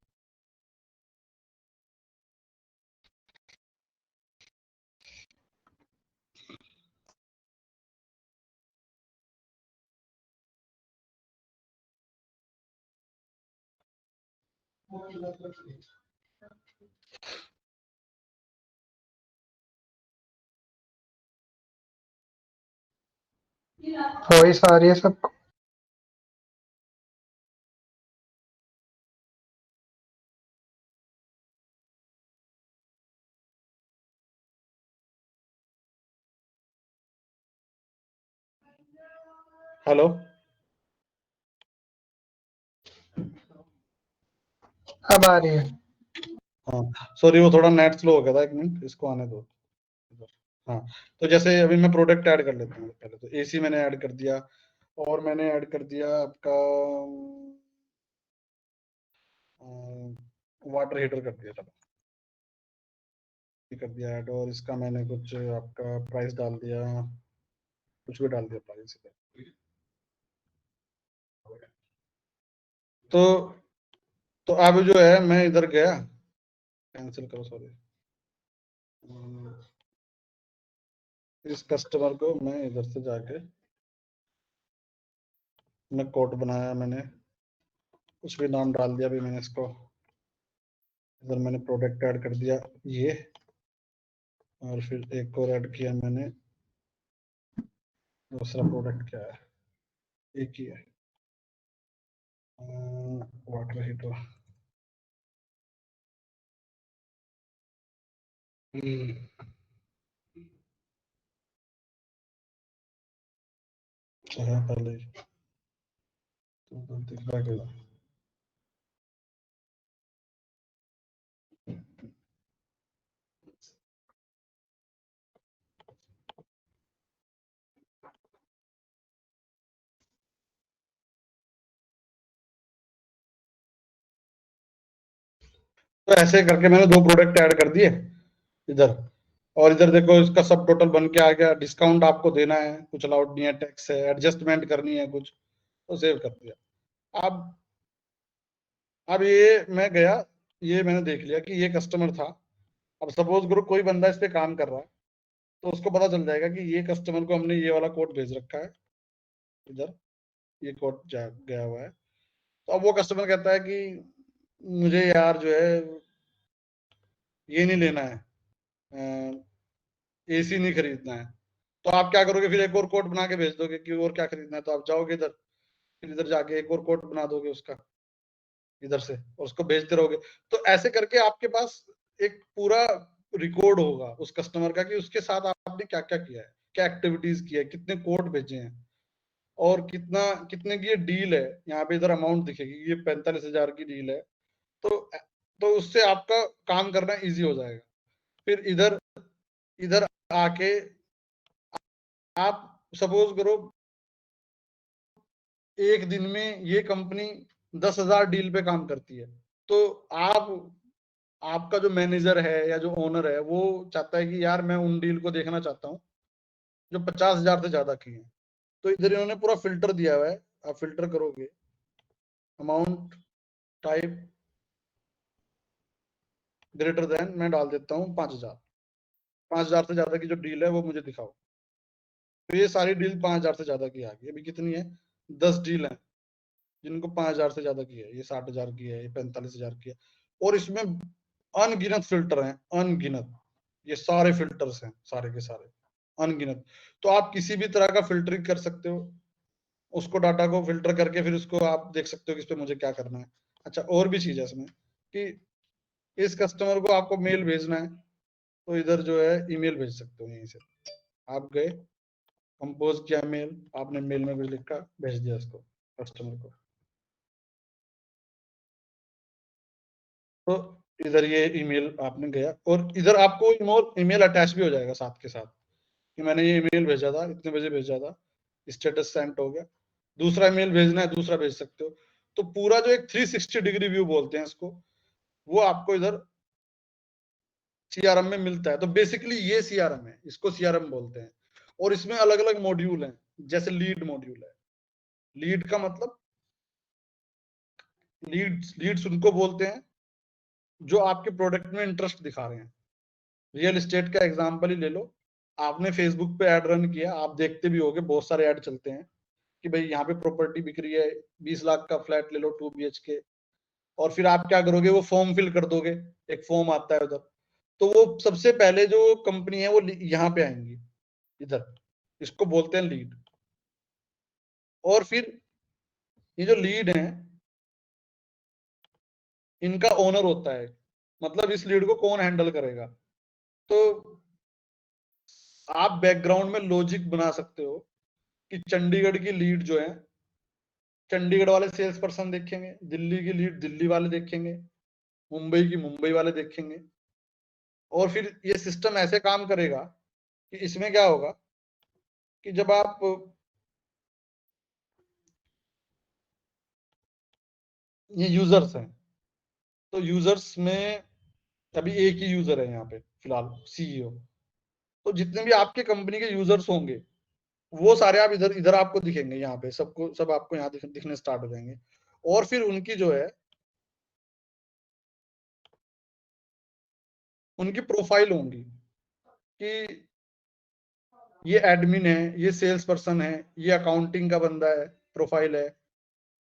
वॉइस आ रही है सबको?
हेलो,
अब आ रही है।
हाँ सॉरी, वो थोड़ा नेट स्लो हो गया था, एक मिनट इसको आने दो। हाँ, तो जैसे अभी मैं प्रोडक्ट ऐड कर लेता हूँ, पहले तो एसी मैंने ऐड कर दिया, और मैंने ऐड कर दिया आपका वाटर हीटर कर दिया, चलो ये कर दिया ऐड, और इसका मैंने कुछ आपका प्राइस डाल दिया, कुछ भी डाल दिया प्राइस इधर। तो अब जो है मैं इधर गया, कैंसिल करो सॉरी, इस कस्टमर को मैं इधर से जाके मैं कोड बनाया, मैंने कुछ भी नाम डाल दिया, अभी मैंने इसको इधर मैंने प्रोडक्ट ऐड कर दिया ये, और फिर एक और ऐड किया मैंने, दूसरा प्रोडक्ट क्या है, एक ही है, वाटर हीटर। अच्छा पहले तो दिख रहा है। तो ऐसे करके मैंने 2 प्रोडक्ट ऐड कर दिए इधर, और इधर देखो इसका सब टोटल बन के आ गया, डिस्काउंट आपको देना है, कुछ अलाउड नहीं है, टैक्स है, एडजस्टमेंट करनी है कुछ, तो सेव कर दिया। अब ये मैं गया, ये मैंने देख लिया कि ये कस्टमर था। अब सपोज करो कोई बंदा इस पे काम कर रहा है, तो उसको पता चल जाएगा कि ये कस्टमर को हमने ये वाला कोड भेज रखा है, इधर ये कोड गया हुआ है। तो अब वो कस्टमर कहता है कि मुझे यार जो है ये नहीं लेना है, एसी नहीं खरीदना है, तो आप क्या करोगे, फिर एक और कोड बना के भेज दोगे कि और क्या खरीदना है, तो आप जाओगे इधर, फिर इधर जाके एक और कोड बना दोगे उसका इधर से, और उसको भेजते रहोगे। तो ऐसे करके आपके पास एक पूरा रिकॉर्ड होगा उस कस्टमर का कि उसके साथ आपने क्या क्या किया है, क्या एक्टिविटीज की है, कितने कोड भेजे हैं, और कितने की ये डील है। यहाँ पे इधर अमाउंट दिखेगी, ये 45,000 की डील है, तो उससे आपका काम करना इजी हो जाएगा। फिर इधर इधर आके आप सपोज करो एक दिन में ये कंपनी 10,000 डील पे काम करती है, तो आप आपका जो मैनेजर है या जो ओनर है वो चाहता है कि यार मैं उन डील को देखना चाहता हूँ जो 50,000 से ज्यादा की है। तो इधर इन्होंने पूरा फिल्टर दिया हुआ है, आप फिल्टर करोगे, अमाउंट टाइप ग्रेटर देन, मैं डाल देता हूँ 5,000, 5,000 से ज्यादा की जो डील है वो मुझे दिखाओ। तो ये सारी डील 5,000 से ज्यादा की आ गई। अभी कितनी है, 10 डील है जिनको 5,000 से ज्यादा की है, ये 60,000 की है, ये 45,000 की है, और इसमें अनगिनत फिल्टर हैं, अनगिनत, ये सारे फिल्टर्स हैं, सारे के सारे अनगिनत। तो आप किसी भी तरह का फिल्टरिंग कर सकते हो, उसको डाटा को फिल्टर करके फिर उसको आप देख सकते हो कि इस पे मुझे क्या करना है। अच्छा, और भी चीज है इसमें कि इस कस्टमर को आपको मेल भेजना है, तो इधर जो है ईमेल भेज सकते हो, यहीं से आप गए, कंपोज किया मेल, आपने मेल में कुछ लिखा, भेज दिया इसको कस्टमर को, तो इधर ये ईमेल आपने गया, और इधर आपको ईमेल अटैच भी हो जाएगा साथ के साथ कि मैंने ये ईमेल भेजा था, इतने बजे भेजा था, स्टेटस सेंड हो गया, दूसरा ईमेल भेजना है, दूसरा भेज सकते हो। तो पूरा जो एक 360 डिग्री व्यू बोलते हैं इसको, वो आपको इधर सीआरएम में मिलता है। तो बेसिकली ये सीआरएम है, इसको सीआरएम बोलते हैं। और इसमें अलग अलग मॉड्यूल हैं, जैसे लीड मॉड्यूल है। लीड का मतलब, लीड्स उनको बोलते हैं जो आपके प्रोडक्ट में इंटरेस्ट दिखा रहे हैं। रियल एस्टेट का एग्जांपल ही ले लो। आपने फेसबुक पे ऐड रन किया, आप देखते भी होगे बहुत सारे ऐड चलते हैं कि भाई यहाँ पे प्रॉपर्टी बिक रही है, 20 लाख का फ्लैट ले लो 2 BHK। और फिर आप क्या करोगे, वो फॉर्म फिल कर दोगे, एक फॉर्म आता है उधर। तो वो सबसे पहले जो कंपनी है वो यहाँ पे आएंगी, इधर, इसको बोलते हैं लीड। और फिर ये जो लीड है, इनका ओनर होता है, मतलब इस लीड को कौन हैंडल करेगा। तो आप बैकग्राउंड में लॉजिक बना सकते हो कि चंडीगढ़ की लीड जो है, चंडीगढ़ वाले सेल्स पर्सन देखेंगे, दिल्ली की लीड दिल्ली वाले देखेंगे, मुंबई की मुंबई वाले देखेंगे। और फिर ये सिस्टम ऐसे काम करेगा कि इसमें क्या होगा कि जब आप, ये यूजर्स हैं, तो यूजर्स में अभी एक ही यूजर है यहाँ पे फिलहाल, CEO। तो जितने भी आपके कंपनी के यूजर्स होंगे वो सारे आप इधर इधर आपको दिखेंगे, यहाँ पे सबको सब आपको यहाँ दिखने स्टार्ट हो जाएंगे। और फिर उनकी जो है, उनकी प्रोफाइल होंगी कि ये एडमिन है, ये सेल्स पर्सन है, ये अकाउंटिंग का बंदा है, प्रोफाइल है,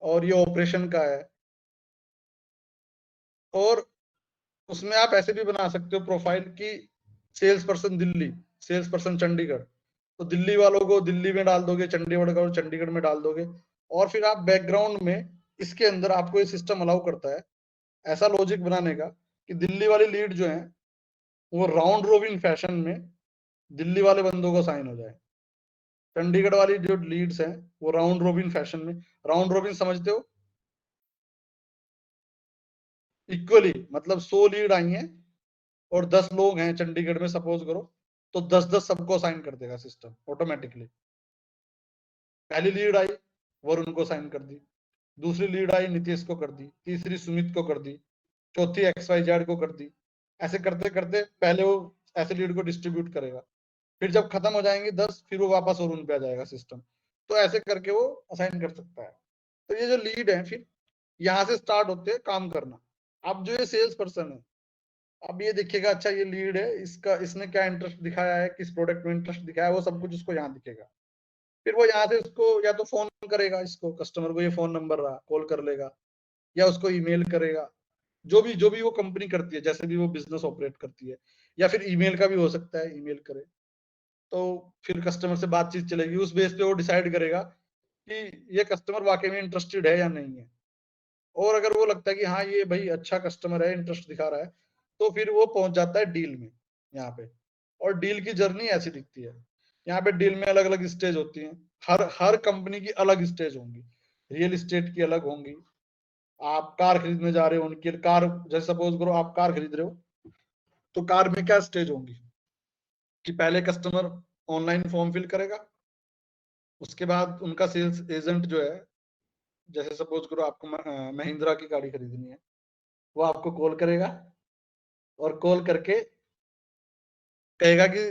और ये ऑपरेशन का है। और उसमें आप ऐसे भी बना सकते हो प्रोफाइल की, sales person Delhi, sales person Chandigarh, तो दिल्ली वालों को दिल्ली में डाल दोगे, चंडीगढ़ को चंडीगढ़ में डाल दोगे। और फिर आप बैकग्राउंड में इसके अंदर आपको ये सिस्टम अलाउ करता है ऐसा लॉजिक बनाने का कि दिल्ली वाली लीड जो है वो राउंड रोबिन फैशन में दिल्ली वाले बंदों को साइन हो जाए। चंडीगढ़ वाली जो लीड्स हैं वो राउंड रोबिन फैशन में, राउंड रोबिन समझते हो, इक्वली, मतलब 100 लीड आई हैं और 10 लोग हैं चंडीगढ़ में सपोज करो, तो 10-10 सबको साइन कर देगा सिस्टम ऑटोमेटिकली। पहली लीड आई, वरुण को साइन कर दी, दूसरी लीड आई नीतीश को कर दी, तीसरी सुमित को कर दी, चौथी XYZ को कर दी। ऐसे करते करते पहले वो ऐसे लीड को डिस्ट्रीब्यूट करेगा, फिर जब खत्म हो जाएंगे 10, फिर वो वापस वरुण पे आ जाएगा सिस्टम। तो ऐसे करके वो असाइन कर सकता है। तो ये जो लीड है, फिर यहाँ से स्टार्ट होते हैं काम करना। अब जो ये सेल्स पर्सन है, अब ये दिखेगा अच्छा ये लीड है, इसका इसने क्या इंटरेस्ट दिखाया है, किस प्रोडक्ट में इंटरेस्ट दिखाया है, वो सब कुछ उसको यहाँ दिखेगा। फिर वो यहाँ से उसको या तो फोन करेगा, इसको कस्टमर को ये फोन नंबर रहा, कॉल कर लेगा, या उसको ईमेल करेगा, जो भी वो कंपनी करती है, जैसे भी वो बिजनेस ऑपरेट करती है। या फिर ईमेल का भी हो सकता है, ईमेल करे तो फिर कस्टमर से बातचीत चलेगी, उस बेस पे वो डिसाइड करेगा कि ये कस्टमर वाकई में इंटरेस्टेड है या नहीं है। और अगर वो लगता है कि हाँ ये भाई अच्छा कस्टमर है, इंटरेस्ट दिखा रहा है, तो फिर वो पहुंच जाता है डील में यहाँ पे। और डील की जर्नी ऐसी दिखती है। यहाँ पे डील में अलग अलग स्टेज होती हैं, हर हर कंपनी की अलग स्टेज होंगी। रियल एस्टेट की अलग होंगी, आप कार खरीदने जा रहे हो उनकी कार, जैसे सपोज करो आप कार खरीद रहे हो, तो कार में क्या स्टेज होंगी कि पहले कस्टमर ऑनलाइन फॉर्म फिल करेगा, उसके बाद उनका सेल्स एजेंट जो है, जैसे सपोज करो आपको महिंद्रा की गाड़ी खरीदनी है, वो आपको कॉल करेगा और कॉल करके कहेगा कि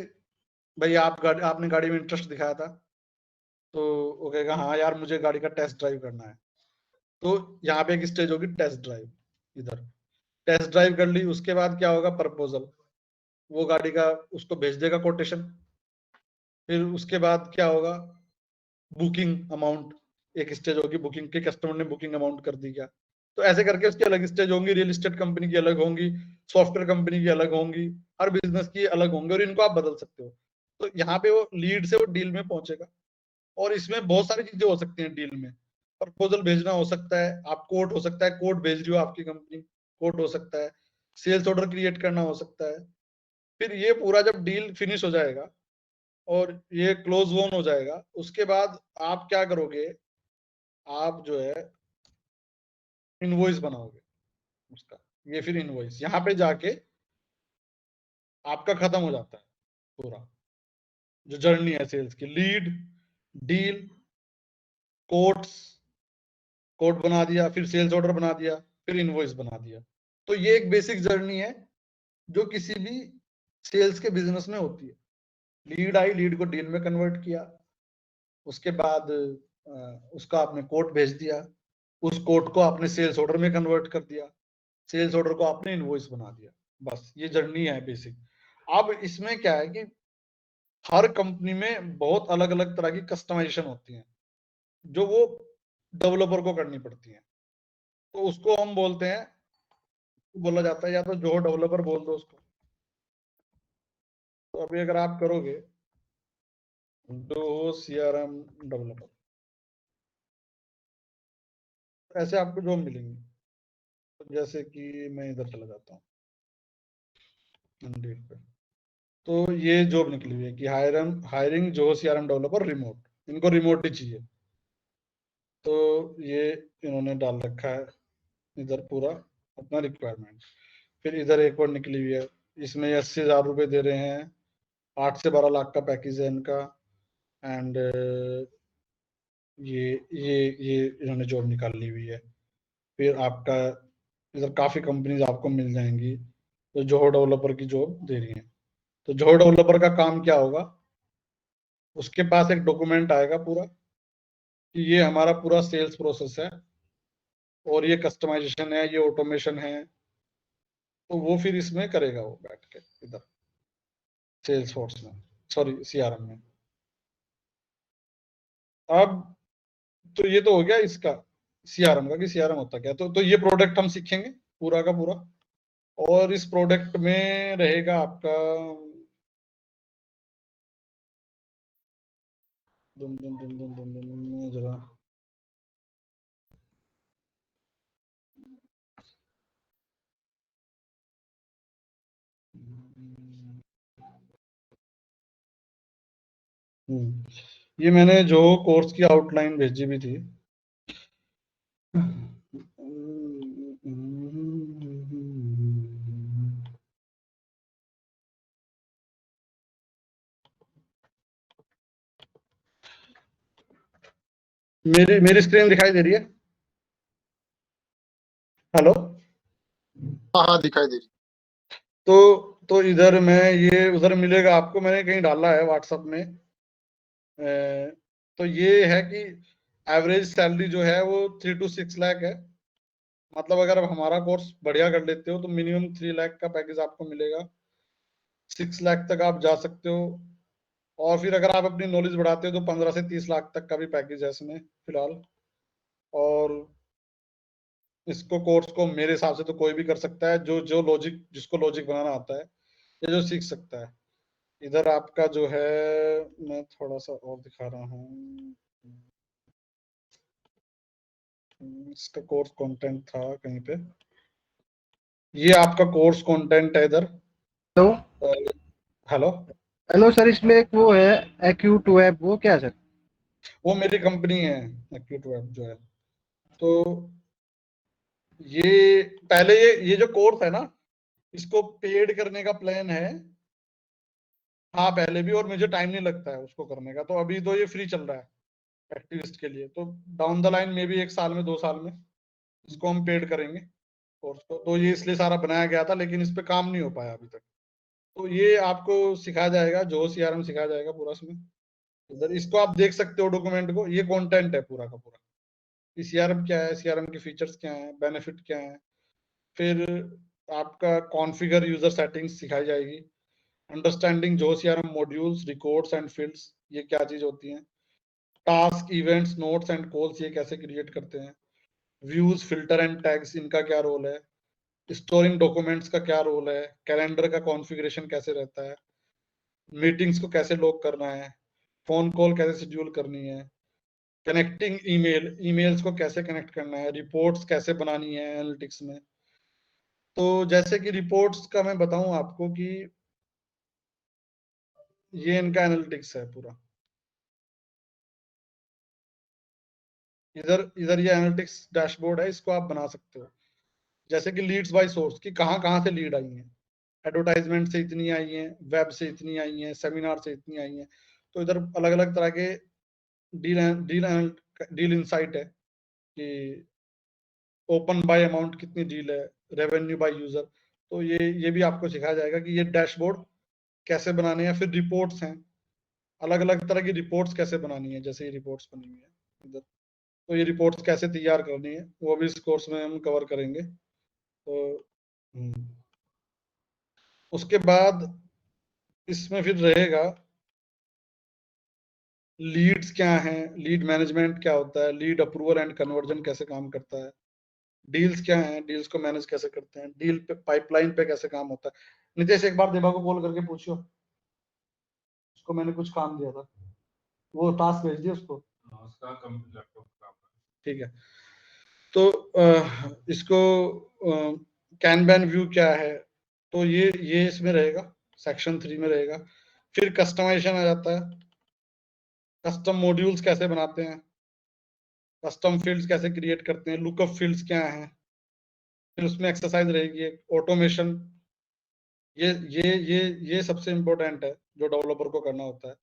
भाई आपने गाड़ी में इंटरेस्ट दिखाया था, तो वो कहेगा हाँ यार मुझे गाड़ी का टेस्ट ड्राइव करना है। तो यहाँ पे एक स्टेज होगी टेस्ट ड्राइव, इधर टेस्ट ड्राइव कर ली, उसके बाद क्या होगा, प्रपोजल, वो गाड़ी का उसको भेज देगा कोटेशन। फिर उसके बाद क्या होगा, बुकिंग अमाउंट, एक स्टेज होगी बुकिंग की, कस्टमर ने बुकिंग अमाउंट कर दी क्या। तो ऐसे करके उसकी अलग स्टेज होंगी, रियल एस्टेट कंपनी की अलग होंगी, सॉफ्टवेयर कंपनी की अलग होंगी, हर बिजनेस की अलग होंगे, और इनको आप बदल सकते हो। तो यहाँ पे वो लीड से वो डील में पहुंचेगा। और इसमें बहुत सारी चीजें हो सकती हैं डील में, प्रपोजल भेजना हो सकता है, आप कोट हो सकता है, कोट भेज रही हो आपकी कंपनी, कोट हो सकता है, सेल्स ऑर्डर क्रिएट करना हो सकता है। फिर ये पूरा जब डील फिनिश हो जाएगा और ये क्लोज वन हो जाएगा, उसके बाद आप क्या करोगे, आप जो है इनवॉइस बनाओगे उसका। ये फिर इनवॉइस यहाँ पे जाके आपका खत्म हो जाता है पूरा जो जर्नी है सेल्स की, लीड, डील, कोट बना दिया, फिर सेल्स ऑर्डर बना दिया, फिर इनवॉइस बना दिया। तो ये एक बेसिक जर्नी है जो किसी भी सेल्स के बिजनेस में होती है। लीड आई, लीड को डील में कन्वर्ट किया, उसके बाद उसका आपने कोट भेज दिया, उस कोट को आपने सेल्स ऑर्डर में कन्वर्ट कर दिया, सेल्स ऑर्डर को आपने इनवॉइस बना दिया। बस ये जर्नी है बेसिक। अब इसमें क्या है कि हर कंपनी में बहुत अलग अलग तरह की कस्टमाइजेशन होती है जो वो डेवलपर को करनी पड़ती है। तो उसको हम बोलते हैं, बोला जाता है या तो जो डेवलपर बोल दो उसको। तो अभी अगर आप करोगे जो सीआरएम डेवलपर, ऐसे आपको जॉब मिलेंगी। तो जैसे कि मैं इधर चला जाता हूँ इंडीड पे, तो ये जॉब निकली हुई है कि हायरिंग जो सीआरएम डेवलपर रिमोट, इनको रिमोट ही चाहिए। तो ये इन्होंने डाल रखा है इधर पूरा अपना रिक्वायरमेंट। फिर इधर एक और निकली हुई है, इसमें 80,000 रुपये दे रहे हैं, 8 से 12 लाख का पैकेज है इनका। एंड ये इन्होंने जॉब निकाली हुई है। फिर आपका इधर काफी कंपनीज आपको मिल जाएंगी तो जोहो डेवलपर की जॉब दे रही है। तो जोहो डेवलपर का काम क्या होगा, उसके पास एक डॉक्यूमेंट आएगा पूरा कि ये हमारा पूरा सेल्स प्रोसेस है और ये कस्टमाइजेशन है, ये ऑटोमेशन है। तो वो फिर इसमें करेगा वो बैठ के इधर सेल्स फोर्स में, सॉरी सीआरएम में। अब तो ये तो हो गया इसका सीआरएम का कि सीआरएम होता क्या। तो ये प्रोडक्ट हम सीखेंगे पूरा का पूरा। और इस प्रोडक्ट में रहेगा आपका जरा ये मैंने जो कोर्स की आउटलाइन भेजी भी थी, मेरी स्क्रीन दिखाई दे रही है? हेलो?
हाँ हाँ दिखाई दे रही।
तो इधर मैं ये उधर मिलेगा आपको, मैंने कहीं डाला है व्हाट्सएप में। तो ये है कि एवरेज सैलरी जो है वो 3 to 6 लाख है। मतलब अगर आप हमारा कोर्स बढ़िया कर लेते हो तो मिनिमम 3 लाख का पैकेज आपको मिलेगा, 6 लाख तक आप जा सकते हो। और फिर अगर आप अपनी नॉलेज बढ़ाते हो तो 15 से 30 लाख तक का भी पैकेज है इसमें फिलहाल। और इसको कोर्स को मेरे हिसाब से तो कोई भी कर सकता है जो जो लॉजिक, जिसको लॉजिक बनाना आता है या जो सीख सकता है। इधर आपका जो है, मैं थोड़ा सा और दिखा रहा हूँ, इसका कोर्स कंटेंट था कहीं पे, ये आपका कोर्स कंटेंट है इधर।
Hello
hello?
हेलो सर, इसमें एक वो है एक्यूट वेब, वो क्या है सर?
वो मेरी कंपनी है एक्यूट वेब जो है। तो ये पहले ये जो कोर्स है ना, इसको पेड करने का प्लान है। हाँ पहले भी, और मुझे टाइम नहीं लगता है उसको करने का। तो अभी तो ये फ्री चल रहा है एक्टिविस्ट के लिए। तो डाउन द लाइन में भी 1 साल में 2 साल में इसको हम पेड करेंगे कोर्स को। तो ये इसलिए सारा बनाया गया था, लेकिन इस पे काम नहीं हो पाया अभी तक। तो ये आपको सिखाया जाएगा, जो सीआरएम सिखाया जाएगा पूरा इसमें। इधर इसको आप देख सकते हो डॉक्यूमेंट को, ये कंटेंट है पूरा का पूरा कि सीआरएम क्या है, सीआरएम के फीचर्स क्या है, बेनिफिट क्या है। फिर आपका कॉन्फ़िगर यूजर सेटिंग्स सिखाई जाएगी, अंडरस्टैंडिंग जो CRM modules, records and fields, ये क्या चीज होती हैं, task, events, notes and calls ये कैसे क्रिएट करते हैं, व्यूज, फिल्टर एंड टैग्स इनका क्या रोल है, स्टोरिंग डॉक्यूमेंट्स का क्या रोल है, कैलेंडर का कॉन्फ़िगरेशन कैसे रहता है, मीटिंग्स को कैसे लॉग करना है, फोन कॉल कैसे शेड्यूल करनी है, कनेक्टिंग ईमेल्स को कैसे कनेक्ट करना है, रिपोर्ट्स कैसे बनानी है एनालिटिक्स में। तो जैसे कि रिपोर्ट्स का मैं बताऊं आपको कि ये इनका एनालिटिक्स है पूरा। इधर इधर ये एनालिटिक्स डैशबोर्ड है, इसको आप बना सकते हो। जैसे कि लीड्स बाय सोर्स की कहाँ कहाँ से लीड आई हैं, एडवर्टाइजमेंट से इतनी आई हैं, वेब से इतनी आई हैं, सेमिनार से इतनी आई हैं। तो इधर अलग अलग तरह के डील डील डील इनसाइट है कि ओपन बाय अमाउंट कितनी डील है, रेवेन्यू बाय यूजर। तो ये भी आपको सिखाया जाएगा कि ये डैशबोर्ड कैसे बनाने हैं। फिर रिपोर्ट्स हैं, अलग अलग तरह की रिपोर्ट्स कैसे बनानी है, जैसे ये रिपोर्ट्स बनी हुई है इधर, तो ये रिपोर्ट्स कैसे तैयार करनी है वो भी इस कोर्स में हम कवर करेंगे। तो उसके बाद इसमें फिर रहेगा लीड्स क्या है, लीड मैनेजमेंट क्या होता है, लीड अप्रूवल एंड कन्वर्जन कैसे काम करता है, डील्स क्या है, डील्स को मैनेज कैसे करते हैं, डील पे पाइपलाइन पे कैसे काम होता है। नितेश एक बार देवा को कॉल करके पूछो, उसको मैंने कुछ काम दिया था, वो टास्क भेज दिया उसको, उसका लैपटॉप खराब है। ठीक है, तो इसको कैनबैन व्यू क्या है, तो ये इसमें रहेगा, सेक्शन 3 में रहेगा। फिर कस्टमाइजेशन आ जाता है, कस्टम मॉड्यूल्स कैसे बनाते हैं, कस्टम फील्ड्स कैसे क्रिएट करते हैं, लुकअप फील्ड्स क्या हैं। फिर उसमें एक्सरसाइज रहेगी ऑटोमेशन, ये सबसे इंपॉर्टेंट है जो डेवलपर को करना होता है।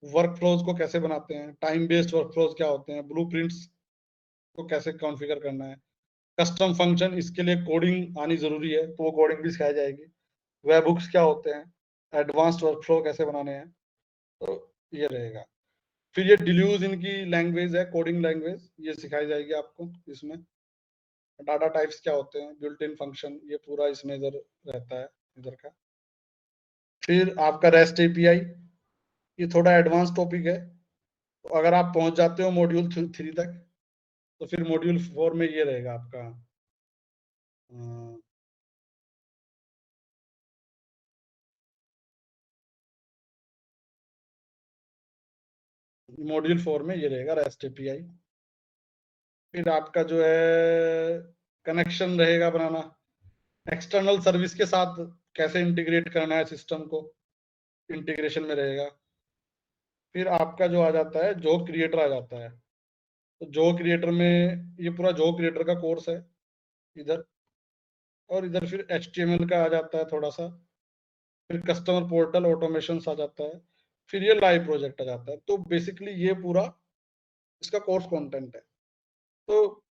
वर्क फ्लोज को कैसे बनाते हैं, टाइम बेस्ड वर्क फ्लोज क्या होते हैं, ब्लूप्रिंट्स को कैसे कॉन्फ़िगर करना है, कस्टम फंक्शन, इसके लिए कोडिंग आनी जरूरी है तो वो कोडिंग भी सिखाई जाएगी। वेब हुक्स क्या होते हैं, एडवांस्ड वर्क फ्लो कैसे बनाने हैं, तो ये रहेगा। फिर ये डिल्यूज इनकी लैंग्वेज है, कोडिंग लैंग्वेज, ये सिखाई जाएगी आपको इसमें। डाटा टाइप्स क्या होते हैं, बिल्ट इन फंक्शन, ये पूरा इसमें इधर रहता है इधर का। फिर आपका रेस्ट एपीआई, ये थोड़ा एडवांस टॉपिक है, तो अगर आप पहुंच जाते हो मॉड्यूल 3 तक, तो फिर मॉड्यूल 4 में ये रहेगा आपका मॉड्यूल 4 में ये रहेगा रेस्ट एपीआई। फिर आपका जो है कनेक्शन रहेगा बनाना, एक्सटर्नल सर्विस के साथ कैसे इंटीग्रेट करना है सिस्टम को, इंटीग्रेशन में रहेगा। फिर आपका जो आ जाता है जॉब क्रिएटर आ जाता है, तो जॉब क्रिएटर में ये पूरा जॉब क्रिएटर का कोर्स है इधर। और इधर फिर HTML का आ जाता है थोड़ा सा, फिर कस्टमर पोर्टल ऑटोमेशन आ जाता है, फिर ये लाइव प्रोजेक्ट आ जाता है। तो बेसिकली ये पूरा इसका कोर्स कंटेंट है। तो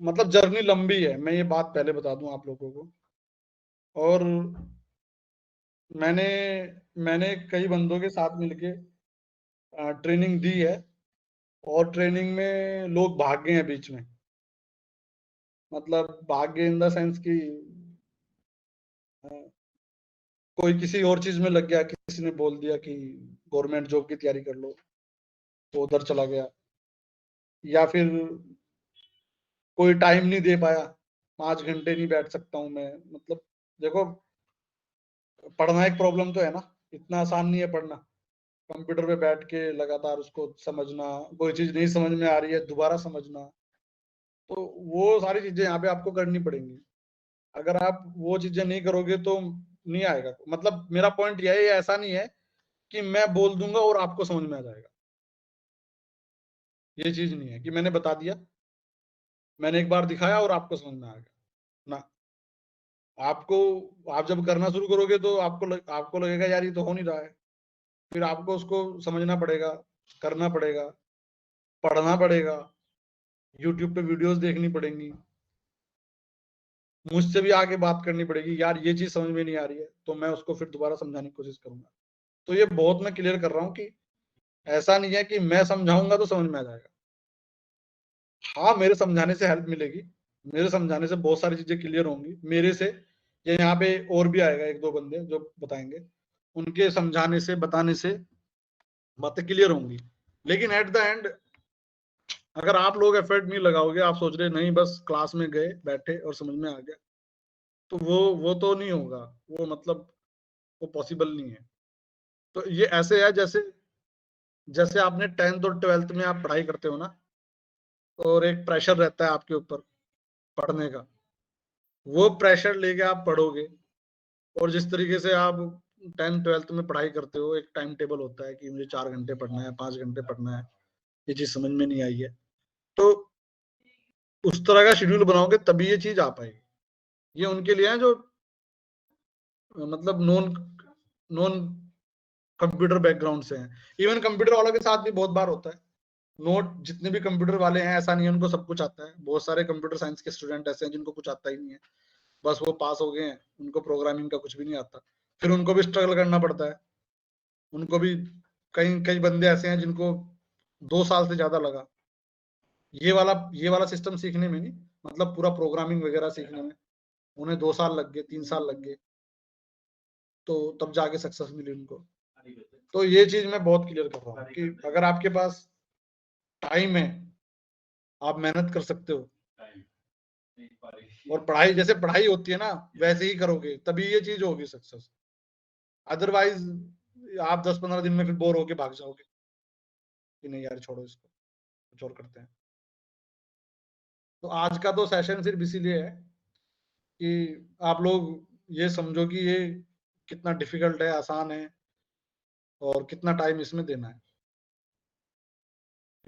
मतलब जर्नी लंबी है, मैं ये बात पहले बता दूं आप लोगों को। और मैंने मैंने कई बंदों के साथ मिलके ट्रेनिंग दी है, और ट्रेनिंग में लोग भाग गए हैं बीच में, मतलब भाग गए इन द सेंस कि कोई किसी और चीज में लग गया, किसी ने बोल दिया कि गवर्नमेंट जॉब की तैयारी कर लो, तो उधर चला गया, या फिर कोई टाइम नहीं दे पाया, 5 घंटे नहीं बैठ सकता हूँ मैं। मतलब देखो, पढ़ना एक प्रॉब्लम तो है ना, इतना आसान नहीं है पढ़ना। कंप्यूटर पे बैठ के लगातार उसको समझना, कोई चीज नहीं समझ में आ रही है दोबारा समझना, तो वो सारी चीजें यहाँ पे आपको करनी पड़ेंगी। अगर आप वो चीजें नहीं करोगे तो नहीं आएगा। मतलब मेरा पॉइंट यह है, ऐसा नहीं है कि मैं बोल दूंगा और आपको समझ में आ जाएगा, ये चीज नहीं है कि मैंने बता दिया, मैंने एक बार दिखाया और आपको समझ में आ गया ना। आपको, आप जब करना शुरू करोगे तो आपको लगेगा यार ये तो हो नहीं रहा है, फिर आपको उसको समझना पड़ेगा, करना पड़ेगा, पढ़ना पड़ेगा, यूट्यूब पे वीडियोस देखनी पड़ेंगी, मुझसे भी आके बात करनी पड़ेगी, यार ये चीज समझ में नहीं आ रही है, तो मैं उसको फिर दोबारा समझाने की कोशिश करूंगा। तो ये बहुत मैं क्लियर कर रहा हूँ कि ऐसा नहीं है कि मैं समझाऊंगा तो समझ में आ जाएगा। हाँ, मेरे समझाने से हेल्प मिलेगी, मेरे समझाने से बहुत सारी चीजें क्लियर होंगी मेरे से, या यहाँ पे और भी आएगा 1-2 बंदे जो बताएंगे, उनके समझाने से बताने से बातें क्लियर होंगी। लेकिन एट द एंड अगर आप लोग एफर्ट नहीं लगाओगे, आप सोच रहे नहीं बस क्लास में गए बैठे और समझ में आ गया, तो वो तो नहीं होगा, वो मतलब वो पॉसिबल नहीं है। तो ये ऐसे है जैसे जैसे आपने 10th और 12th में आप पढ़ाई करते हो ना, और एक प्रेशर रहता है आपके ऊपर पढ़ने का, वो प्रेशर लेके आप पढ़ोगे, और जिस तरीके से आप 10th-12th में पढ़ाई करते हो, एक टाइम टेबल होता है कि मुझे 4 घंटे पढ़ना है, 5 घंटे पढ़ना है, ये चीज समझ में नहीं आई है, तो उस तरह का शेड्यूल बनाओगे तभी ये चीज आ पाएगी। ये उनके लिए है जो मतलब नॉन नॉन कंप्यूटर बैकग्राउंड से हैं। इवन कंप्यूटर वालों के साथ भी बहुत बार होता है। नोट जितने भी कंप्यूटर वाले हैं, ऐसा नहीं है उनको सब कुछ आता है। बहुत सारे कंप्यूटर साइंस के स्टूडेंट ऐसे हैं जिनको कुछ आता ही नहीं है, बस वो पास हो गए हैं, उनको प्रोग्रामिंग का कुछ भी नहीं आता, फिर उनको भी स्ट्रगल करना पड़ता है। उनको भी कई कई बंदे ऐसे हैं जिनको 2 साल से ज्यादा लगा ये वाला सिस्टम सीखने में, नहीं मतलब पूरा प्रोग्रामिंग वगैरह सीखने में उन्हें 2 साल लग गए, 3 साल लग गए, तो तब जाके सक्सेस मिली उनको। तो ये चीज मैं बहुत क्लियर कर रहा हूँ कि अगर आपके पास टाइम है, आप मेहनत कर सकते हो, और पढ़ाई जैसे पढ़ाई होती है ना वैसे ही करोगे तभी ये चीज होगी सक्सेस। अदरवाइज आप 10-15 दिन में फिर बोर होके भाग जाओगे कि नहीं यार छोड़ो इसको, कुछ और करते हैं। तो आज का तो सेशन सिर्फ इसीलिए है कि आप लोग ये समझो कि ये कितना डिफिकल्ट है, आसान है, और कितना टाइम इसमें देना है।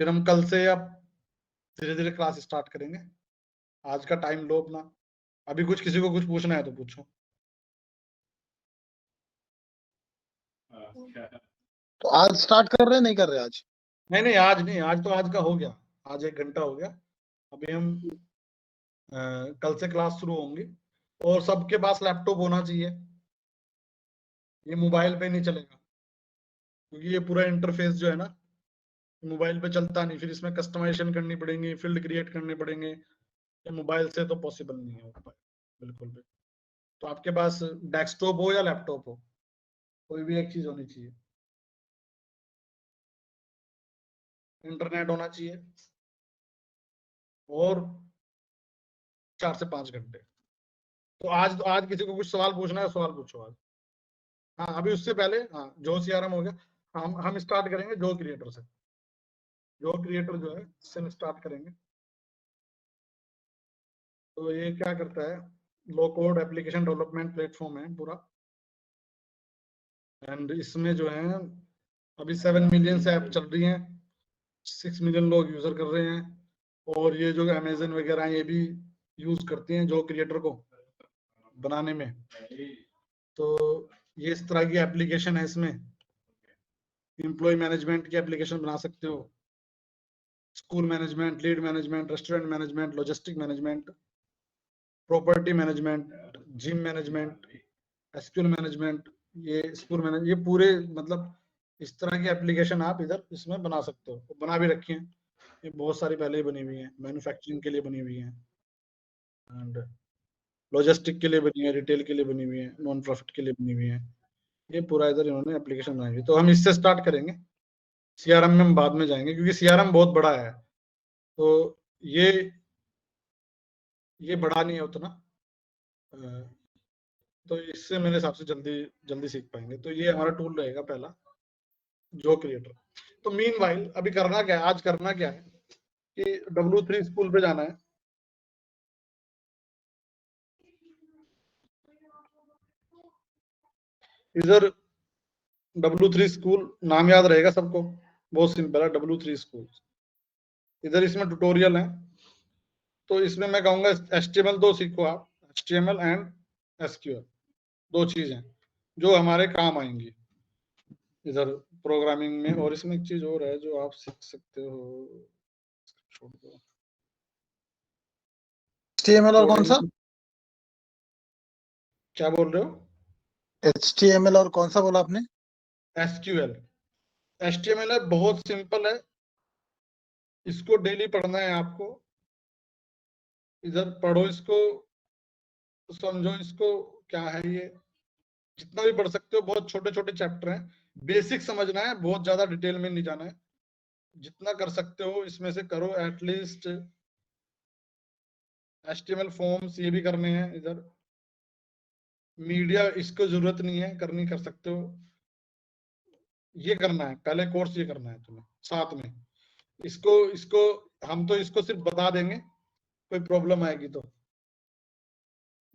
फिर हम कल से अब धीरे धीरे क्लास स्टार्ट करेंगे। आज का टाइम लो अपना। अभी कुछ किसी को कुछ पूछना है तो पूछो।
तो आज स्टार्ट कर रहे नहीं कर रहे आज?
नहीं नहीं, आज नहीं, आज तो आज का हो गया, आज 1 घंटा हो गया। अभी हम कल से क्लास शुरू होंगी, और सबके पास लैपटॉप होना चाहिए, ये मोबाइल पे नहीं चलेगा, क्योंकि ये पूरा इंटरफेस जो है ना मोबाइल पे चलता नहीं, फिर इसमें कस्टमाइजेशन करनी पड़ेगी, फील्ड क्रिएट करने पड़ेंगे, ये मोबाइल से तो पॉसिबल नहीं है बिल्कुल भी। तो आपके पास डेस्कटॉप हो या लैपटॉप हो, कोई भी एक चीज होनी चाहिए, इंटरनेट होना चाहिए, और 4 से 5 घंटे। तो आज किसी को कुछ सवाल पूछना है, सवाल पूछो आज। हाँ अभी उससे पहले, हाँ जो सीआरएम हो गया, हम स्टार्ट करेंगे जो क्रिएटर से। जो क्रिएटर जो है इससे हम स्टार्ट करेंगे। तो ये क्या करता है, लो कोड एप्लीकेशन डेवलपमेंट प्लेटफॉर्म है पूरा, एंड इसमें जो है अभी 7 मिलियन से ऐप चल रही हैं, 6 मिलियन लोग यूजर कर रहे हैं, और ये जो अमेजन वगैरह ये भी यूज करते हैं जो क्रिएटर को बनाने में। तो ये इस तरह की एप्लीकेशन है, इसमें एम्प्लॉय मैनेजमेंट की एप्लीकेशन बना सकते हो, school management, lead management, restaurant management, logistic management, property management, gym management, SQL management, ये स्कूल मैनेज, ये पूरे मतलब इस तरह की एप्लीकेशन आप इधर इसमें बना सकते हो, बना भी रखी हैं ये बहुत सारी पहले ही बनी हुई हैं, मैन्युफैक्चरिंग के लिए बनी हुई हैं, एंड लॉजिस्टिक के लिए बनी है, रिटेल के लिए बनी हुई है, नॉन प्रॉफिट के लिए बनी हुई है। ये पूरा इधर इन्होंने एप्लीकेशन बनाई हुई। तो हम इससे स्टार्ट करेंगे, सीआरएम में हम बाद में जाएंगे क्योंकि सीआरएम बहुत बड़ा है, तो ये बड़ा नहीं है उतना, तो इससे मेरे हिसाब से जल्दी जल्दी सीख पाएंगे। तो ये हमारा टूल रहेगा पहला, जो क्रिएटर। तो मीनवाइल अभी करना क्या है, आज करना क्या है कि W3 स्कूल पे जाना है। इधर W3 स्कूल नाम याद रहेगा सबको, बहुत सिंपल है, W3 स्कूल। इधर इसमें ट्यूटोरियल है, तो इसमें मैं कहूंगा HTML 2 सीखो आप, HTML एंड SQL, 2 चीजें जो हमारे काम आएंगी इधर प्रोग्रामिंग में। और इसमें एक चीज और है जो आप सीख सकते हो, छोड़ दो।
HTML और कौन सा?
क्या बोल रहे हो?
HTML और कौन सा बोला आपने?
SQL। HTML है, बहुत सिंपल है, इसको डेली पढ़ना है आपको, इधर पढ़ो इसको, समझो इसको क्या है ये, जितना भी पढ़ सकते हो, बहुत छोटे छोटे चैप्टर हैं, बेसिक समझना है, बहुत ज्यादा डिटेल में नहीं जाना है, जितना कर सकते हो इसमें से करो एटलीस्ट। HTML फॉर्म्स ये भी करने हैं इधर, मीडिया इसको जरूरत नहीं है, करनी कर सकते हो, ये करना है पहले कोर्स, ये करना है तुम्हें साथ में। इसको इसको हम तो इसको सिर्फ बता देंगे, कोई प्रॉब्लम आएगी तो,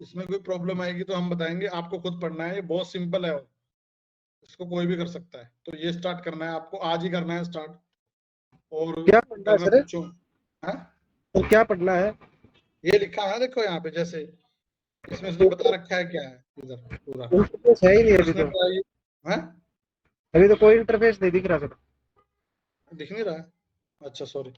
इसमें कोई प्रॉब्लम आएगी तो हम बताएंगे, आपको खुद पढ़ना है, ये बहुत सिंपल है, इसको कोई भी कर सकता है। तो ये स्टार्ट करना है आपको, आज ही करना है स्टार्ट। और
क्या पढ़ना है
कल मैं
सर?
पूछूं, हाँ
तो क्या पढ़ना है?
ये लिखा है देखो यहाँ पे, जैसे इसमें से बता रखा है क्या है इधर पूरा,
इंटरफेस है ही नहीं अभी
उसने
तो।
बताया। हाँ
अभी तो कोई इंटरफेस नहीं दिख रहा सर।
दिख नहीं रहा है? अच्छा सॉरी।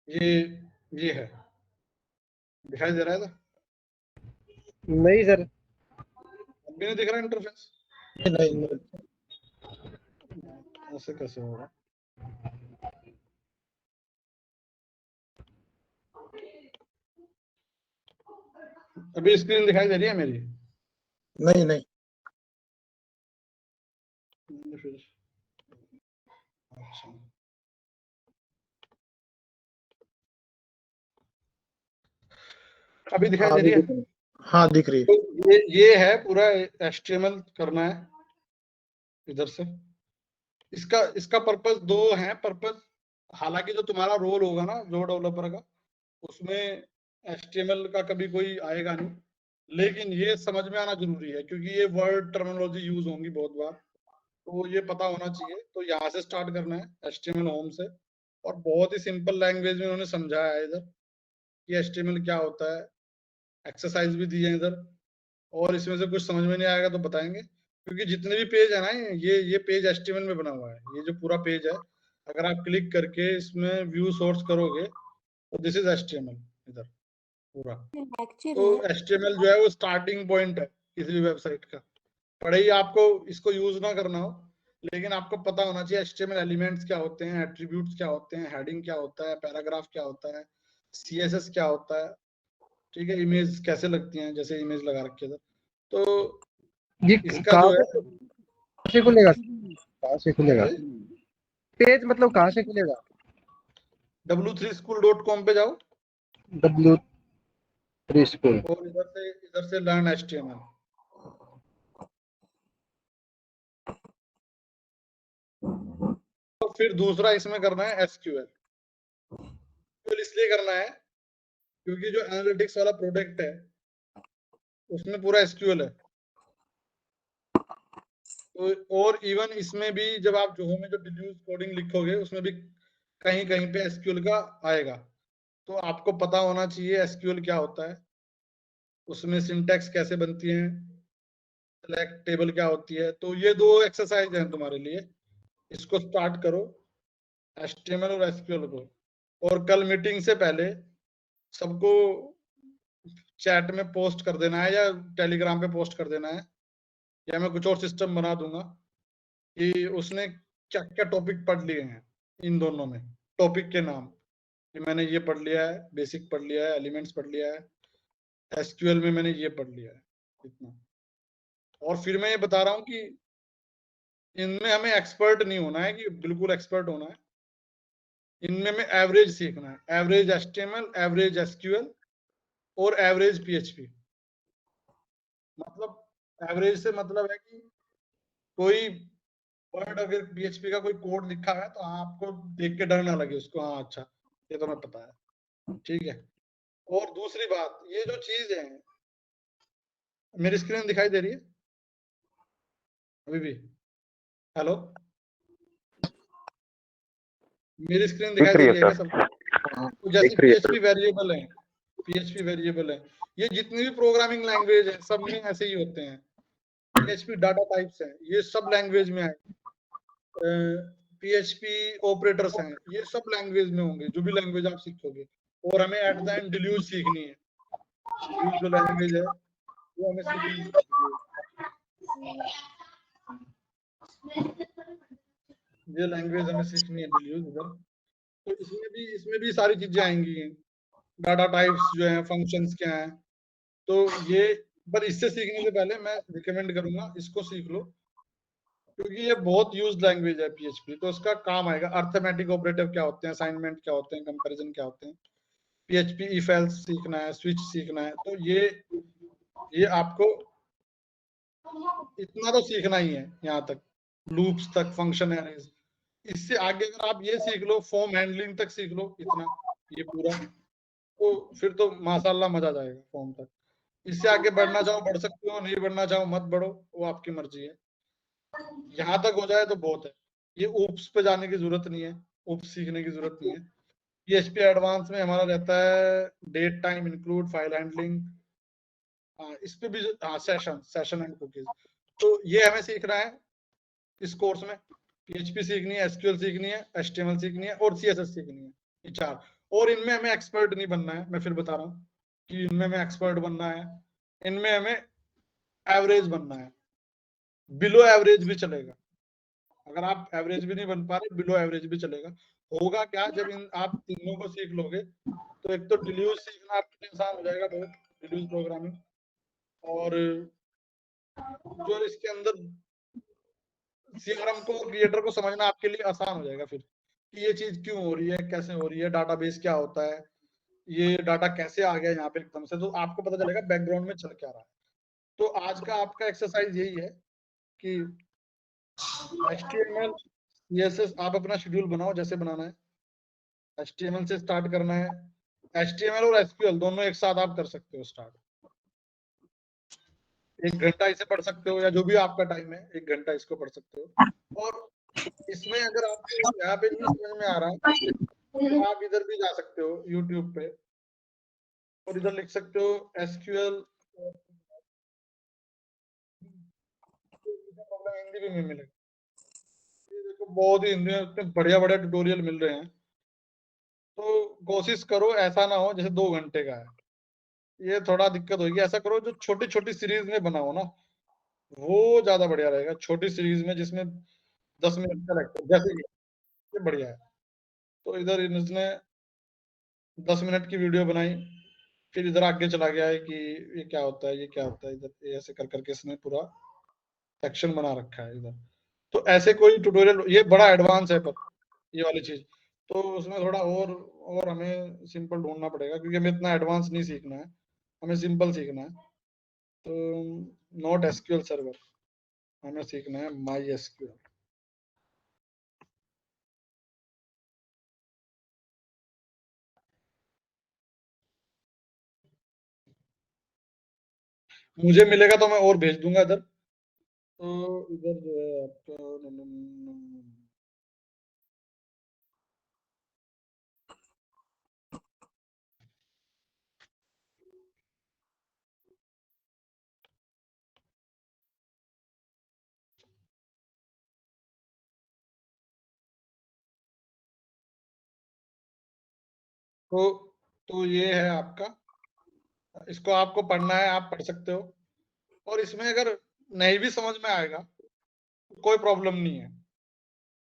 ये है, दिखाई दे रहा है?
नहीं सर।
अभी नहीं दिख रहा इंटरफेस?
नहीं नहीं,
ऐसे कैसे होगा? अभी स्क्रीन दिखाई दे रही है मेरी?
नहीं नहीं,
फिर अच्छा, अभी दिखाई
हाँ
दे
अभी
रही है?
दिख रही है। हाँ दिख रही है।
तो ये है पूरा HTML करना है इधर से। इसका इसका पर्पस दो है पर्पस। हालांकि जो तुम्हारा रोल होगा ना जो डेवलपर का, उसमें HTML का कभी कोई आएगा नहीं, लेकिन ये समझ में आना जरूरी है क्योंकि ये वर्ड टर्मिनोलॉजी यूज होंगी बहुत बार, तो ये पता होना चाहिए। तो यहाँ से स्टार्ट करना है HTML होम से, और बहुत ही सिंपल लैंग्वेज में उन्होंने समझाया है इधर कि HTML क्या होता है। एक्सरसाइज भी दी है इधर, और इसमें से कुछ समझ में नहीं आएगा तो बताएंगे, क्योंकि जितने भी पेज है ना ये पेज HTML में बना हुआ है। ये जो पूरा पेज है, अगर आप क्लिक करके इसमें व्यू सोर्स करोगे तो दिस इज HTML इधर पूरा। तो HTML जो है वो स्टार्टिंग पॉइंट है किसी भी वेबसाइट का। पढ़े ही आपको इसको यूज ना करना हो, लेकिन आपको पता होना चाहिए HTML एलिमेंट्स क्या होते हैं, एट्रीब्यूट्स क्या होते हैं, हेडिंग क्या होता है, पैराग्राफ क्या होता है, CSS क्या होता है, ठीक है, इमेज कैसे लगती हैं, जैसे इमेज लगा रखी है तो
ये
इसका जो है
कहाँ से खुलेगा? कहाँ से खुलेगा
जी,
पेज? मतलब कहाँ से खुलेगा?
w3school.com पे जाओ
W3 स्कूल।
और इधर से लर्न HTML। तो फिर दूसरा इसमें करना है SQL। इसलिए करना है क्योंकि जो एनालिटिक्स वाला प्रोडक्ट है उसमें पूरा SQL है। तो और इवन इसमें भी जब आप जो में जो डिल्यूज कोडिंग लिखोगे उसमें भी कहीं कहीं पे SQL का आएगा। तो आपको पता होना चाहिए SQL क्या होता है, उसमें सिंटैक्स कैसे बनती है, सेलेक्ट टेबल क्या होती है। तो ये दो एक्सरसाइज हैं तुम्हारे लिए, इसको स्टार्ट करो HTML और SQL को। और कल मीटिंग से पहले सबको चैट में पोस्ट कर देना है या टेलीग्राम पे पोस्ट कर देना है, या मैं कुछ और सिस्टम बना दूंगा कि उसने क्या क्या टॉपिक पढ़ लिए हैं इन दोनों में, टॉपिक के नाम कि मैंने ये पढ़ लिया है, बेसिक पढ़ लिया है, एलिमेंट्स पढ़ लिया है, SQL में मैंने ये पढ़ लिया है, इतना। और फिर मैं ये बता रहा हूँ कि इनमें हमें एक्सपर्ट नहीं होना है कि बिल्कुल एक्सपर्ट होना है, इनमें हमें एवरेज सीखना है, एवरेज HTML, एवरेज SQL और एवरेज PHP। मतलब एवरेज से मतलब है कि कोई वर्ड अगर PHP का कोई कोड लिखा है तो हाँ आपको देख के डर ना लगे उसको, हाँ अच्छा ये तो मैं पता है, ठीक है। और दूसरी बात, ये जो चीज है, मेरी स्क्रीन दिखाई दे रही है अभी भी? हेलो, मेरी स्क्रीन दिखाई
दिख
दे
रही है
रही है क्या
सर।
सबको?
हाँ
तो जैसे
दिख रही है सर।
PHP वेरिएबल है, ये जितनी भी प्रोग्रामिंग लैंग्वेज है सब में ऐसे ही होते हैं। PHP डाटा टाइप्स हैं, ये सब लैंग्वेज में है। PHP ऑपरेटर्स हैं, ये सब लैंग्वेज में होंगे, जो भी लैंग्वेज आप सीखोगे। और हमें एट द एंड डिल्यूज सीखनी है, डिल्यूज जो लैंग्वेज है वो हमें सीखनी है। ये लैंग्वेज हमें सीखनी है डिल्यूज इधर। तो इसमें भी सारी चीजें आएंगी, डाटा टाइप्स जो है, फंक्शंस क्या है। तो ये, पर इससे सीखने से पहले मैं रिकमेंड करूंगा इसको सीख लो, क्योंकि ये बहुत यूज लैंग्वेज है PHP। तो इसका काम आएगा, अर्थमेटिक ऑपरेटर क्या होते हैं, असाइनमेंट क्या होते हैं, कंपैरिजन क्या होते हैं, PHP इफ एल्स सीखना है, स्विच सीखना है। तो ये आपको इतना तो सीखना ही है यहाँ तक, लूप्स तक, फंक्शन एरेज। इससे आगे अगर आप ये सीख लो, फॉर्म हैंडलिंग तक सीख लो इतना, ये पूरा, तो फिर तो माशाल्लाह मजा आ जाएगा फॉर्म तक। इससे आगे बढ़ना चाहो बढ़ सकते हो, नहीं बढ़ना चाहो मत बढ़ो, वो आपकी मर्जी है। यहाँ तक हो जाए तो बहुत है, ये ऊप्स पे जाने की जरूरत नहीं है, ऊप्स सीखने की जरूरत नहीं है। PHP एडवांस में हमारा रहता है date time include file handling, इस पे भी सेशन एंड कुकीज। तो ये हमें सीखना है इस कोर्स में। PHP सीखनी है, SQL सीखनी है, HTML सीखनी है और CSS सीखनी है, ये 4। और इनमें हमें एक्सपर्ट नहीं बनना है, मैं फिर बता रहा हूँ कि इनमें हमें एक्सपर्ट बनना है, इनमें हमें एवरेज बनना है। बिलो एवरेज भी चलेगा, अगर आप एवरेज भी नहीं बन पा रहे, बिलो एवरेज भी चलेगा। होगा क्या, जब आप तीनों को सीख लोगे तो एक तो डिल्यूज सीखना आपके लिए आसान हो जाएगा बहुत, डिल्यूज प्रोग्रामिंग, और जो इसके अंदर CRM को, क्रिएटर को समझना आपके लिए आसान हो जाएगा फिर, कि ये चीज क्यों हो रही है, कैसे हो रही है, डाटाबेस क्या होता है, ये डाटा कैसे आ गया यहाँ पे एकदम से, तो आपको पता चलेगा बैकग्राउंड में चल क्या रहा है। तो आज का आपका एक्सरसाइज यही है कि HTML CSS आप अपना शेड्यूल बनाओ जैसे बनाना है। HTML से स्टार्ट करना है, HTML और SQL दोनों एक साथ आप कर सकते हो स्टार्ट। 1 घंटा इसे पढ़ सकते हो, या जो भी आपका टाइम है 1 घंटा इसको पढ़ सकते हो। और इसमें अगर आपको यहाँ पे नहीं समझ में आ रहा है तो आप इधर भी जा सकते हो YouTube पे, और इधर लिख सकते हो SQL, हिंदी भी मिलेगा। ये देखो बहुत ही हिंदी में बढ़िया बढ़िया ट्यूटोरियल मिल रहे हैं। तो कोशिश करो ऐसा ना हो जैसे 2 घंटे का है, ये थोड़ा दिक्कत होगी। ऐसा करो जो छोटी छोटी सीरीज में बनाओ ना, वो ज्यादा बढ़िया रहेगा। छोटी सीरीज में जिसमें 10 मिनट का लगता है, जैसे कि ये बढ़िया है। तो इधर इसने 10 मिनट की वीडियो बनाई, फिर इधर आगे चला गया है कि ये क्या होता है, ये क्या होता है, इधर ये ऐसे कर करके इसने पूरा सेक्शन बना रखा है इधर। तो ऐसे कोई ट्यूटोरियल, ये बड़ा एडवांस है पर ये वाली चीज, तो उसमें थोड़ा और हमें सिंपल ढूंढना पड़ेगा, क्योंकि हमें इतना एडवांस नहीं सीखना है, हमें सिंपल सीखना है। तो नॉट SQL सर्वर, हमें सीखना है MySQL। मुझे मिलेगा तो मैं और भेज दूंगा इधर। तो इधर जो है आपका, तो ये है आपका, इसको आपको पढ़ना है, आप पढ़ सकते हो। और इसमें अगर नहीं भी समझ में आएगा तो कोई प्रॉब्लम नहीं है,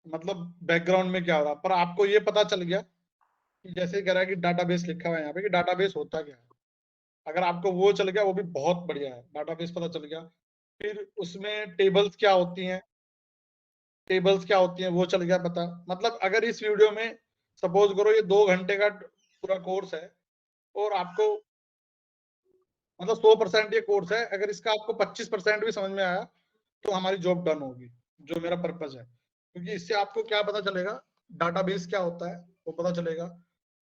मतलब बैकग्राउंड में क्या हो रहा, पर आपको ये पता चल गया कि जैसे कह रहा है कि डाटाबेस लिखा हुआ है यहाँ पे कि डाटाबेस होता क्या है। अगर आपको वो चल गया वो भी बहुत बढ़िया है, डाटाबेस पता चल गया। फिर उसमें टेबल्स क्या होती हैं वो चल गया पता। मतलब अगर इस वीडियो में सपोज करो ये 2 घंटे का पूरा कोर्स है, और आपको मतलब 100% ये कोर्स है, अगर इसका आपको 25% भी समझ में आया तो हमारी जॉब डन होगी, जो मेरा पर्पज है। क्योंकि इससे आपको क्या पता चलेगा, डाटाबेस क्या होता है वो पता चलेगा,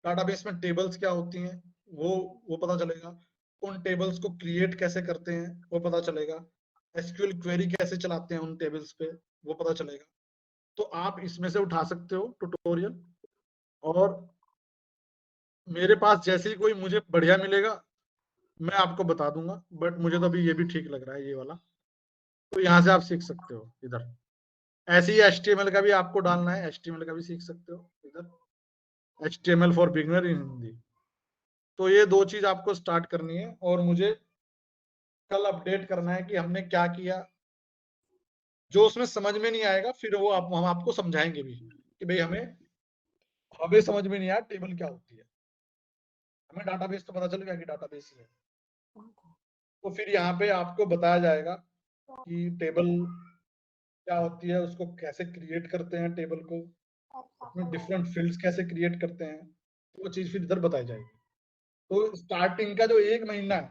डाटाबेस में टेबल्स क्या होती हैं वो पता चलेगा, उन टेबल्स को क्रिएट कैसे करते हैं वो पता चलेगा, SQL क्वेरी कैसे चलाते हैं उन टेबल्स पे वो पता चलेगा। तो आप इसमें से उठा सकते हो ट्यूटोरियल। और मेरे पास जैसे ही कोई मुझे बढ़िया मिलेगा मैं आपको बता दूंगा, बट मुझे तो अभी ये भी ठीक लग रहा है ये वाला। तो यहाँ से आप सीख सकते हो इधर। ऐसे ही HTML का भी आपको डालना है, HTML का भी सीख सकते हो इधर, HTML फॉर बिगिनर इन हिंदी। तो ये 2 चीज आपको स्टार्ट करनी है, और मुझे कल अपडेट करना है कि हमने क्या किया। जो उसमें समझ में नहीं आएगा फिर वो हम आपको समझाएंगे भी कि भाई हमें समझ में नहीं आया टेबल क्या होती है। हमें डाटाबेस तो पता चल गया कि डाटाबेस है, तो फिर यहाँ पे आपको बताया जाएगा कि टेबल क्या होती है, उसको कैसे क्रिएट करते हैं टेबल को, उसमें डिफरेंट फील्ड्स कैसे क्रिएट करते हैं, वो चीज फिर इधर बताई जाएगी। तो स्टार्टिंग का जो 1 महीना है,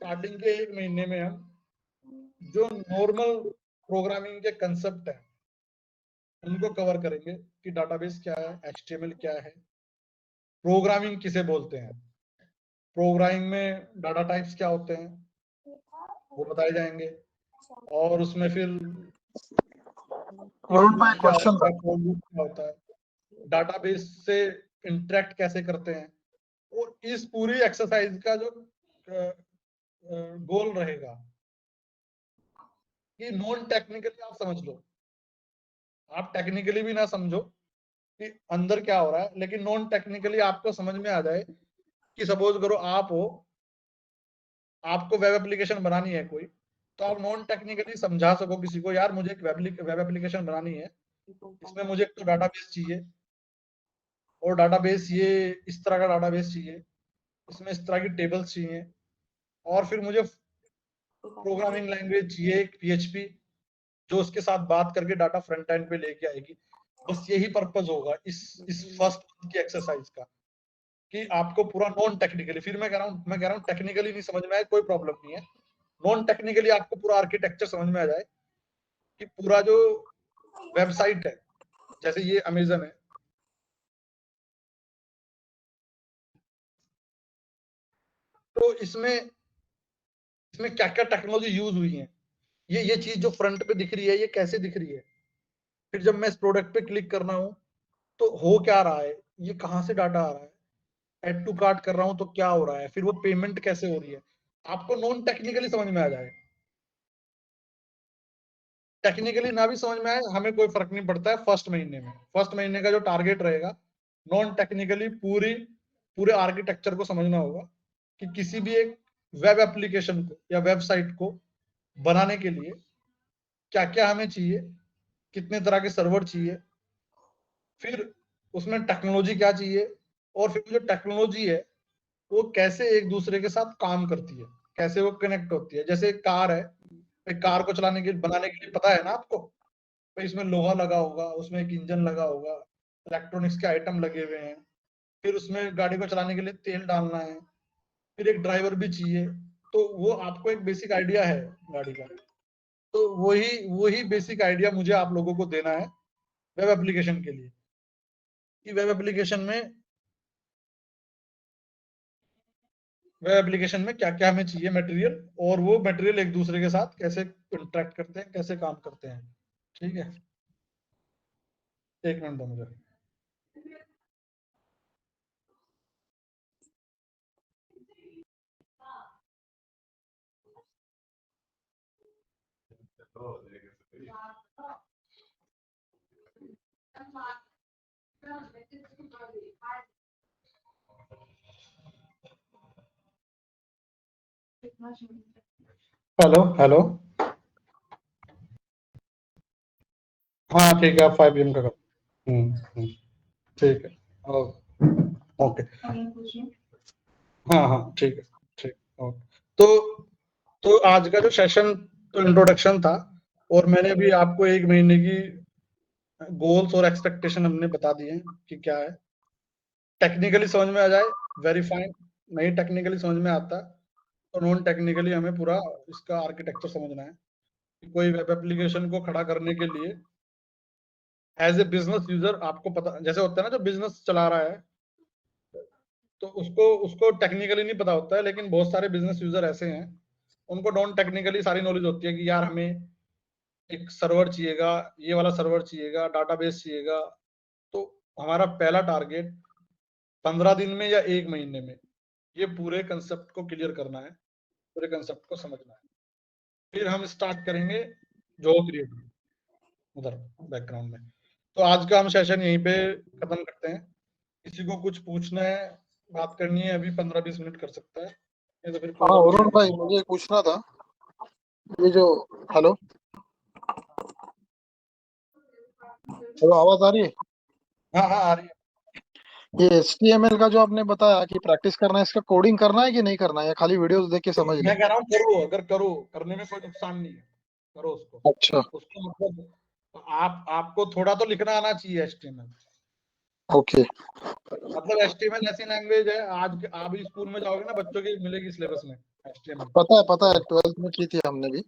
स्टार्टिंग के 1 महीने में हम जो नॉर्मल प्रोग्रामिंग के कंसेप्ट है उनको कवर करेंगे कि डाटाबेस क्या है, HTML क्या है, प्रोग्रामिंग किसे बोलते हैं, प्रोग्रामिंग में डाटा टाइप्स क्या होते हैं वो बताए जाएंगे, और उसमें फिर
वरुण भाई
क्या
क्वेश्चन
होता
था।
है, क्या होता है, डाटाबेस से इंटरेक्ट कैसे करते हैं। और इस पूरी एक्सरसाइज का जो गोल रहेगा कि नॉन टेक्निकली आप समझ लो, आप टेक्निकली भी ना समझो कि अंदर क्या हो रहा है, लेकिन नॉन टेक्निकली आपको समझ में आ जाए कि सपोज करो आप हो, आपको वेब एप्लीकेशन बनानी है कोई, तो आप नॉन टेक्निकली समझा सको किसी को, यार मुझे एक वेब एप्लीकेशन बनानी है, इसमें मुझे एक तो डाटाबेस चाहिए, और डाटाबेस ये इस तरह का डाटाबेस चाहिए, इसमें इस तरह की टेबल्स चाहिए, और फिर मुझे प्रोग्रामिंग लैंग्वेज चाहिए एक PHP जो उसके साथ बात करके डाटा फ्रंट एंड पे लेके आएगी। बस यही पर्पस होगा इस फर्स्ट मंथ की एक्सरसाइज का, कि आपको पूरा नॉन टेक्निकली, फिर मैं कह रहा हूँ टेक्निकली नहीं समझ में आए कोई प्रॉब्लम नहीं है, नॉन टेक्निकली आपको पूरा आर्किटेक्चर समझ में आ जाए कि पूरा जो वेबसाइट है, जैसे ये अमेजन है, तो इसमें क्या क्या टेक्नोलॉजी यूज हुई है, ये चीज जो फ्रंट पे दिख रही है ये कैसे दिख रही है, फिर जब मैं इस प्रोडक्ट पे क्लिक कर रहा हूँ तो हो क्या रहा है, ये कहाँ से डाटा आ रहा है, एड टू कार्ट कर रहा हूँ तो क्या हो रहा है, फिर वो पेमेंट कैसे हो रही है, आपको नॉन टेक्निकली समझ में आ जाए। टेक्निकली ना भी समझ में आए हमें कोई फर्क नहीं पड़ता है, फर्स्ट महीने का जो टारगेट रहेगा, नॉन टेक्निकली पूरे आर्किटेक्चर को समझना होगा कि किसी भी एक वेब एप्लीकेशन को या वेबसाइट को बनाने के लिए क्या क्या हमें चाहिए, कितने तरह के सर्वर चाहिए, फिर उसमें टेक्नोलॉजी क्या चाहिए, और फिर जो टेक्नोलॉजी है वो कैसे एक दूसरे के साथ काम करती है, कैसे वो कनेक्ट होती है। जैसे एक कार है, एक कार को बनाने के लिए पता है ना आपको, तो इसमें लोहा लगा होगा, उसमें एक इंजन लगा होगा, इलेक्ट्रॉनिक्स के आइटम लगे हुए हैं, फिर उसमें गाड़ी को चलाने के लिए तेल डालना है, फिर एक ड्राइवर भी चाहिए। तो वो आपको एक बेसिक आइडिया है गाड़ी का, तो वही बेसिक आइडिया मुझे आप लोगों को देना है वेब एप्लीकेशन के लिए, कि वेब एप्लीकेशन में क्या क्या हमें चाहिए मटेरियल, और वो मटेरियल एक दूसरे के साथ कैसे इंटरेक्ट करते हैं, कैसे काम करते हैं। ठीक है, एक मिनट दो मुझे। हेलो हेलो, हाँ ठीक है, आप 5 PM का करो। ठीक है, ओके, हाँ हाँ ठीक है, ठीक, ओके। तो आज का जो सेशन तो इंट्रोडक्शन था, और मैंने अभी आपको 1 महीने की गोल्स और एक्सपेक्टेशन हमने बता दिए हैं कि क्या है। टेक्निकली समझ में आ जाए वेरी फाइन, नहीं टेक्निकली समझ में आता तो नॉन टेक्निकली हमें पूरा इसका आर्किटेक्चर समझना है कि कोई वेब एप्लीकेशन को खड़ा करने के लिए एज ए बिजनेस यूजर आपको पता, जैसे होता है ना जो बिजनेस चला रहा है, तो उसको उसको टेक्निकली नहीं पता होता है, लेकिन बहुत सारे बिजनेस यूजर ऐसे हैं उनको नॉन टेक्निकली सारी नॉलेज होती है कि यार हमें एक सर्वर चाहिएगा, ये वाला सर्वर चाहिएगा, डाटाबेस चाहिएगा। तो हमारा पहला टारगेट 15 दिन में या 1 महीने में ये पूरे कंसेप्ट को क्लियर करना है, पूरे कंसेप्ट को समझना है, फिर हम स्टार्ट करेंगे जॉब क्रिएट उधर बैकग्राउंड में। तो आज का हम सेशन यहीं पे खत्म करते हैं। किसी को कुछ पूछना है, बात करनी है, अभी 15-20 मिनट कर सकता है, नहीं तो फिर
हाँ
कॉल
वरुण भाई, मुझे पूछना था, ये जो हेलो हेलो आवाज आ रही है?
हाँ हाँ आ रही है।
ये HTML का जो आपने बताया कि प्रैक्टिस करना है, इसका कोडिंग करना है कि नहीं करना है, या खाली वीडियोस देख के समझ
मैं
लें?
कह रहा हूँ करो, अगर करो, करने में कोई नुकसान नहीं है, करो उसको।
अच्छा,
उसको मतलब आपको थोड़ा तो लिखना आना चाहिए HTML।
ओके।
मतलब HTML ऐसी लैंग्वेज है, आज आप स्कूल में जाओगे ना, बच्चों की मिलेगी सिलेबस में HTML।
पता है, 12th में की थी हमने भी।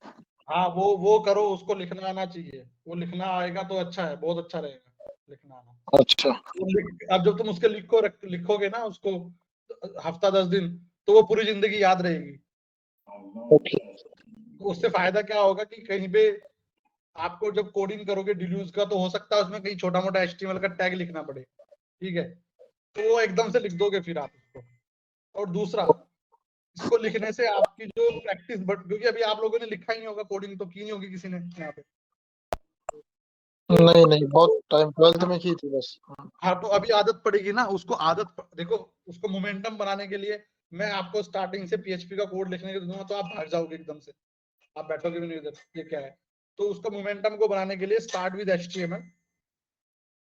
हाँ वो करो, उसको लिखना आना चाहिए, वो लिखना आएगा तो अच्छा है, बहुत अच्छा रहेगा लिखना आना।
अच्छा,
अब जब तुम उसके लिखोगे ना उसको हफ्ता 10 दिन, तो वो पूरी जिंदगी याद रहेगी।
ओके।
तो उससे फायदा क्या होगा कि कहीं पे आपको जब कोडिंग करोगे डिल्यूज का, तो हो सकता है उसमें कहीं छोटा मोटा HTML का टैग लिखना पड़े, ठीक है, तो वो एकदम से लिख दोगे फिर आप इसको। और दूसरा, इसको लिखने से आपकी जो प्रैक्टिस बढ़, क्योंकि अभी आप लोगों ने लिखा ही नहीं होगा, कोडिंग तो की नहीं होगी किसी ने यहाँ पे।
नहीं नहीं, बहुत टाइम 12th में की थी बस।
हाँ, तो अभी आदत पड़ेगी ना उसको। देखो, उसको मोमेंटम बनाने के लिए मैं आपको स्टार्टिंग से पीएचपी का कोड लिखने के दूंगा तो आप भाग जाओगे एकदम से, आप बैठोगे भी नहीं इधर, ये क्या है। तो उसका मोमेंटम को बनाने के लिए स्टार्ट विद एचटीएमएल।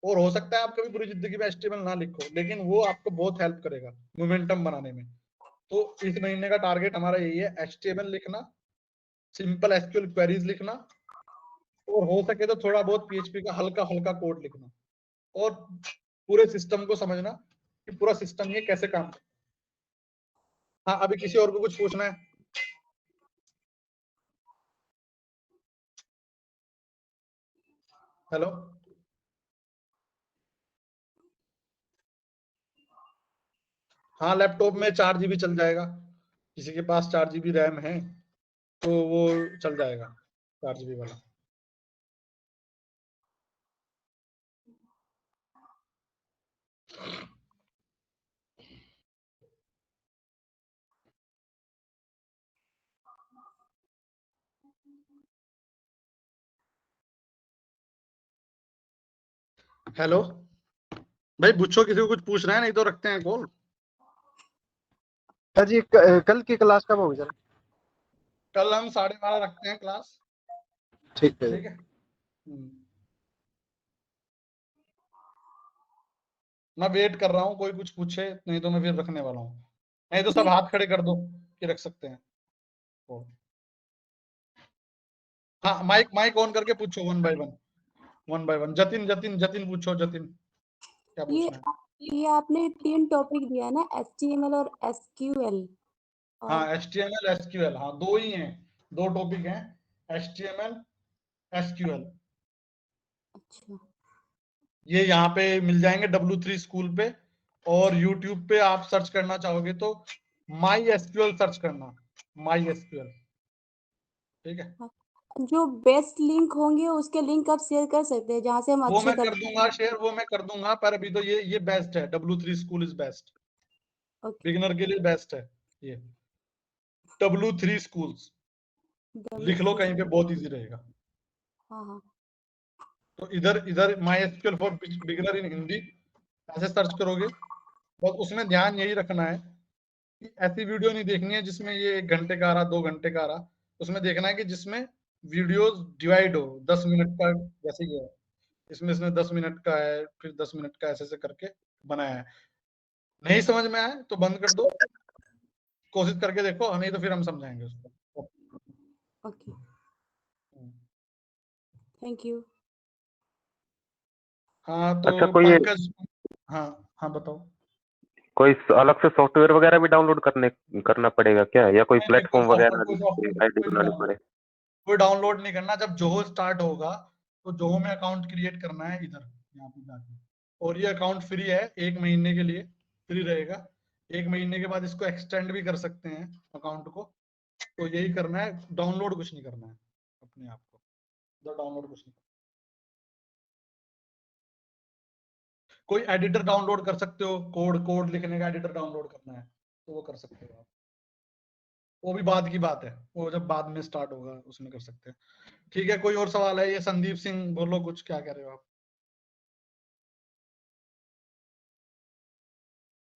और हो सकता है आप कभी पूरी जिंदगी में एचटीएमएल ना लिखो, लेकिन वो आपको बहुत हेल्प करेगा मोमेंटम बनाने में। तो इस महीने का टारगेट हमारा यही है, एचटीएमएल लिखना, सिंपल एसक्यूएल क्वेरीज लिखना, और हो सके तो थोड़ा बहुत पीएचपी का हल्का हल्का कोड लिखना, और पूरे सिस्टम को समझना कि पूरा सिस्टम ये कैसे काम करता है। हाँ, अभी किसी और को कुछ पूछना है? हेलो, हाँ, लैपटॉप में 4 GB चल जाएगा। किसी के पास 4 GB रैम है तो वो चल जाएगा, 4 GB वाला। हेलो भाई, पूछो, किसी को कुछ पूछना है? नहीं तो रखते हैं कॉल।
सर जी कल की क्लास कब होगी सर?
कल हम 12:30 रखते हैं क्लास।
ठीक है।
ठीक है। मैं वेट कर रहा हूँ कोई कुछ पूछे, नहीं तो मैं फिर रखने वाला हूँ। नहीं तो सब हाथ खड़े कर दो कि रख सकते हैं। हाँ, माइक माइक ऑन करके पूछो, one by one, one by one. Jatin Jatin Jatin पूछो, जतिन क्या
ये
पूछना है?
ये आपने 3 टॉपिक दिया है ना, HTML और SQL।
हाँ,
और
HTML SQL, हाँ, दो ही हैं, दो टॉपिक हैं, HTML SQL।
अच्छा,
ये यहाँ पे मिल जाएंगे W3 स्कूल पे, और YouTube पे आप सर्च करना चाहोगे तो माई एसक्यूएल सर्च करना, माई एसक्यूएल। ठीक है,
जो बेस्ट लिंक होंगे उसके लिंक आप शेयर कर सकते हैं जहाँ से हम
वो
अच्छे
मैं
कर।
कर दूंगा शेयर, वो मैं कर दूंगा, पर अभी तो ये बेस्ट है, W3 school is best,
okay.
Beginner के लिए बेस्ट है ये, W3 स्कूल्स। लिख लो
W3।
कहीं पे, बहुत इजी रहेगा।
हाँ हाँ।
तो इधर इधर माई एसक्यूएल फॉर बिगिनर इन हिंदी ऐसे सर्च करोगे। बस उसमें ध्यान यही रखना है कि ऐसी वीडियो नहीं देखनी है जिसमें ये 1 घंटे का आ रहा, 2 घंटे का आ रहा। उसमें देखना है कि जिसमें वीडियोस डिवाइड हो, 10 मिनट का, जैसे ये है, इसमें इसने 10 मिनट का है, फिर 10 मिनट का, ऐसे ऐसे करके बनाया है। नहीं समझ में आए तो बंद कर दो, कोशिश करके देखो, नहीं तो फिर हम समझाएंगे उसको।
Okay, thank you.
हाँ, तो
अच्छा, कोई
पंकज, हाँ हाँ बताओ।
कोई अलग से सॉफ्टवेयर वगैरह भी डाउनलोड करना पड़ेगा क्या, या कोई
नहीं, नहीं,
प्लेटफॉर्म वगैरह
कोई सॉफ्टवेयर
आईडी बनानी पड़े?
कोई डाउनलोड नहीं करना। जब जोहो स्टार्ट होगा तो जोहो में अकाउंट क्रिएट करना है इधर, यहाँ पे जाके। और ये अकाउंट फ्री है, 1 महीने के लिए फ्री रहेगा। 1 महीने के बाद इसको एक्सटेंड भी कर सकते हैं अकाउंट को। तो यही करना है, डाउनलोड कुछ नहीं करना है अपने आप को, इधर डाउनलोड कुछ नहीं करना। कोई एडिटर डाउनलोड कर सकते हो, कोड कोड लिखने का एडिटर डाउनलोड करना है तो वो कर सकते हो आप। वो भी बाद की बात है, वो जब बाद में स्टार्ट होगा उसमें कर सकते हैं। ठीक है, कोई और सवाल है? ये संदीप सिंह, बोलो कुछ, क्या कह रहे हो आप?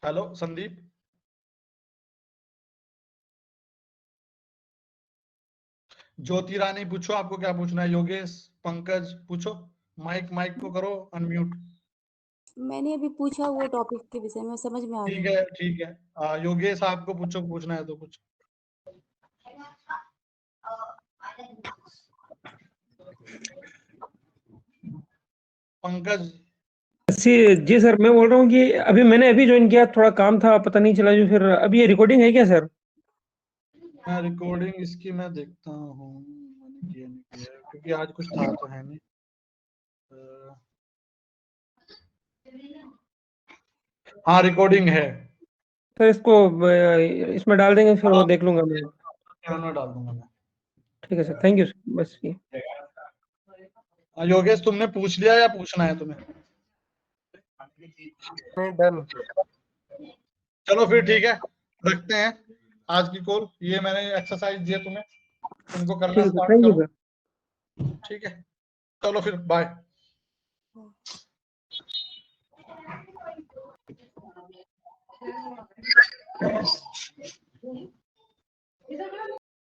हेलो संदीप। ज्योति रानी पूछो, आपको क्या पूछना है? योगेश, पंकज पूछो, माइक माइक को करो अनम्यूट।
मैंने अभी पूछा वो टॉपिक के विषय में, समझ में आ
ठीक
गया।
है, ठीक है। योगेश, आपको पूछो, पूछना है तो कुछ। पंकज।
जी सर, मैं बोल रहा हूँ कि अभी मैंने अभी ज्वाइन किया, थोड़ा काम था, पता नहीं चला जो। फिर अभी ये रिकॉर्डिंग है क्या सर?
मैं रिकॉर्डिंग इसकी मैं देखता हूँ, मैंने किया नहीं किया क्योंकि आज कुछ था तो है नहीं। हाँ, रिकॉर्डिंग है।
सर इसको इसमें डाल देंगे, फिर वो
हाँ,
देख लूंगा मैं।
चैनल में डाल दूंगा मैं।
ठीक है सर, थैंक यू सर, बस ये।
योगेश, तुमने पूछ लिया या पूछना है तुम्हें?
नहीं डन।
चलो फिर ठीक है, रखते हैं आज की कॉल। ये मैंने एक्सरसाइज दिया तुम्हें, इनको करना
ठीक है,
स्टार्ट
थैंक यू
करो।
सर।
ठीक है, चलो फिर बाय।
हाँ।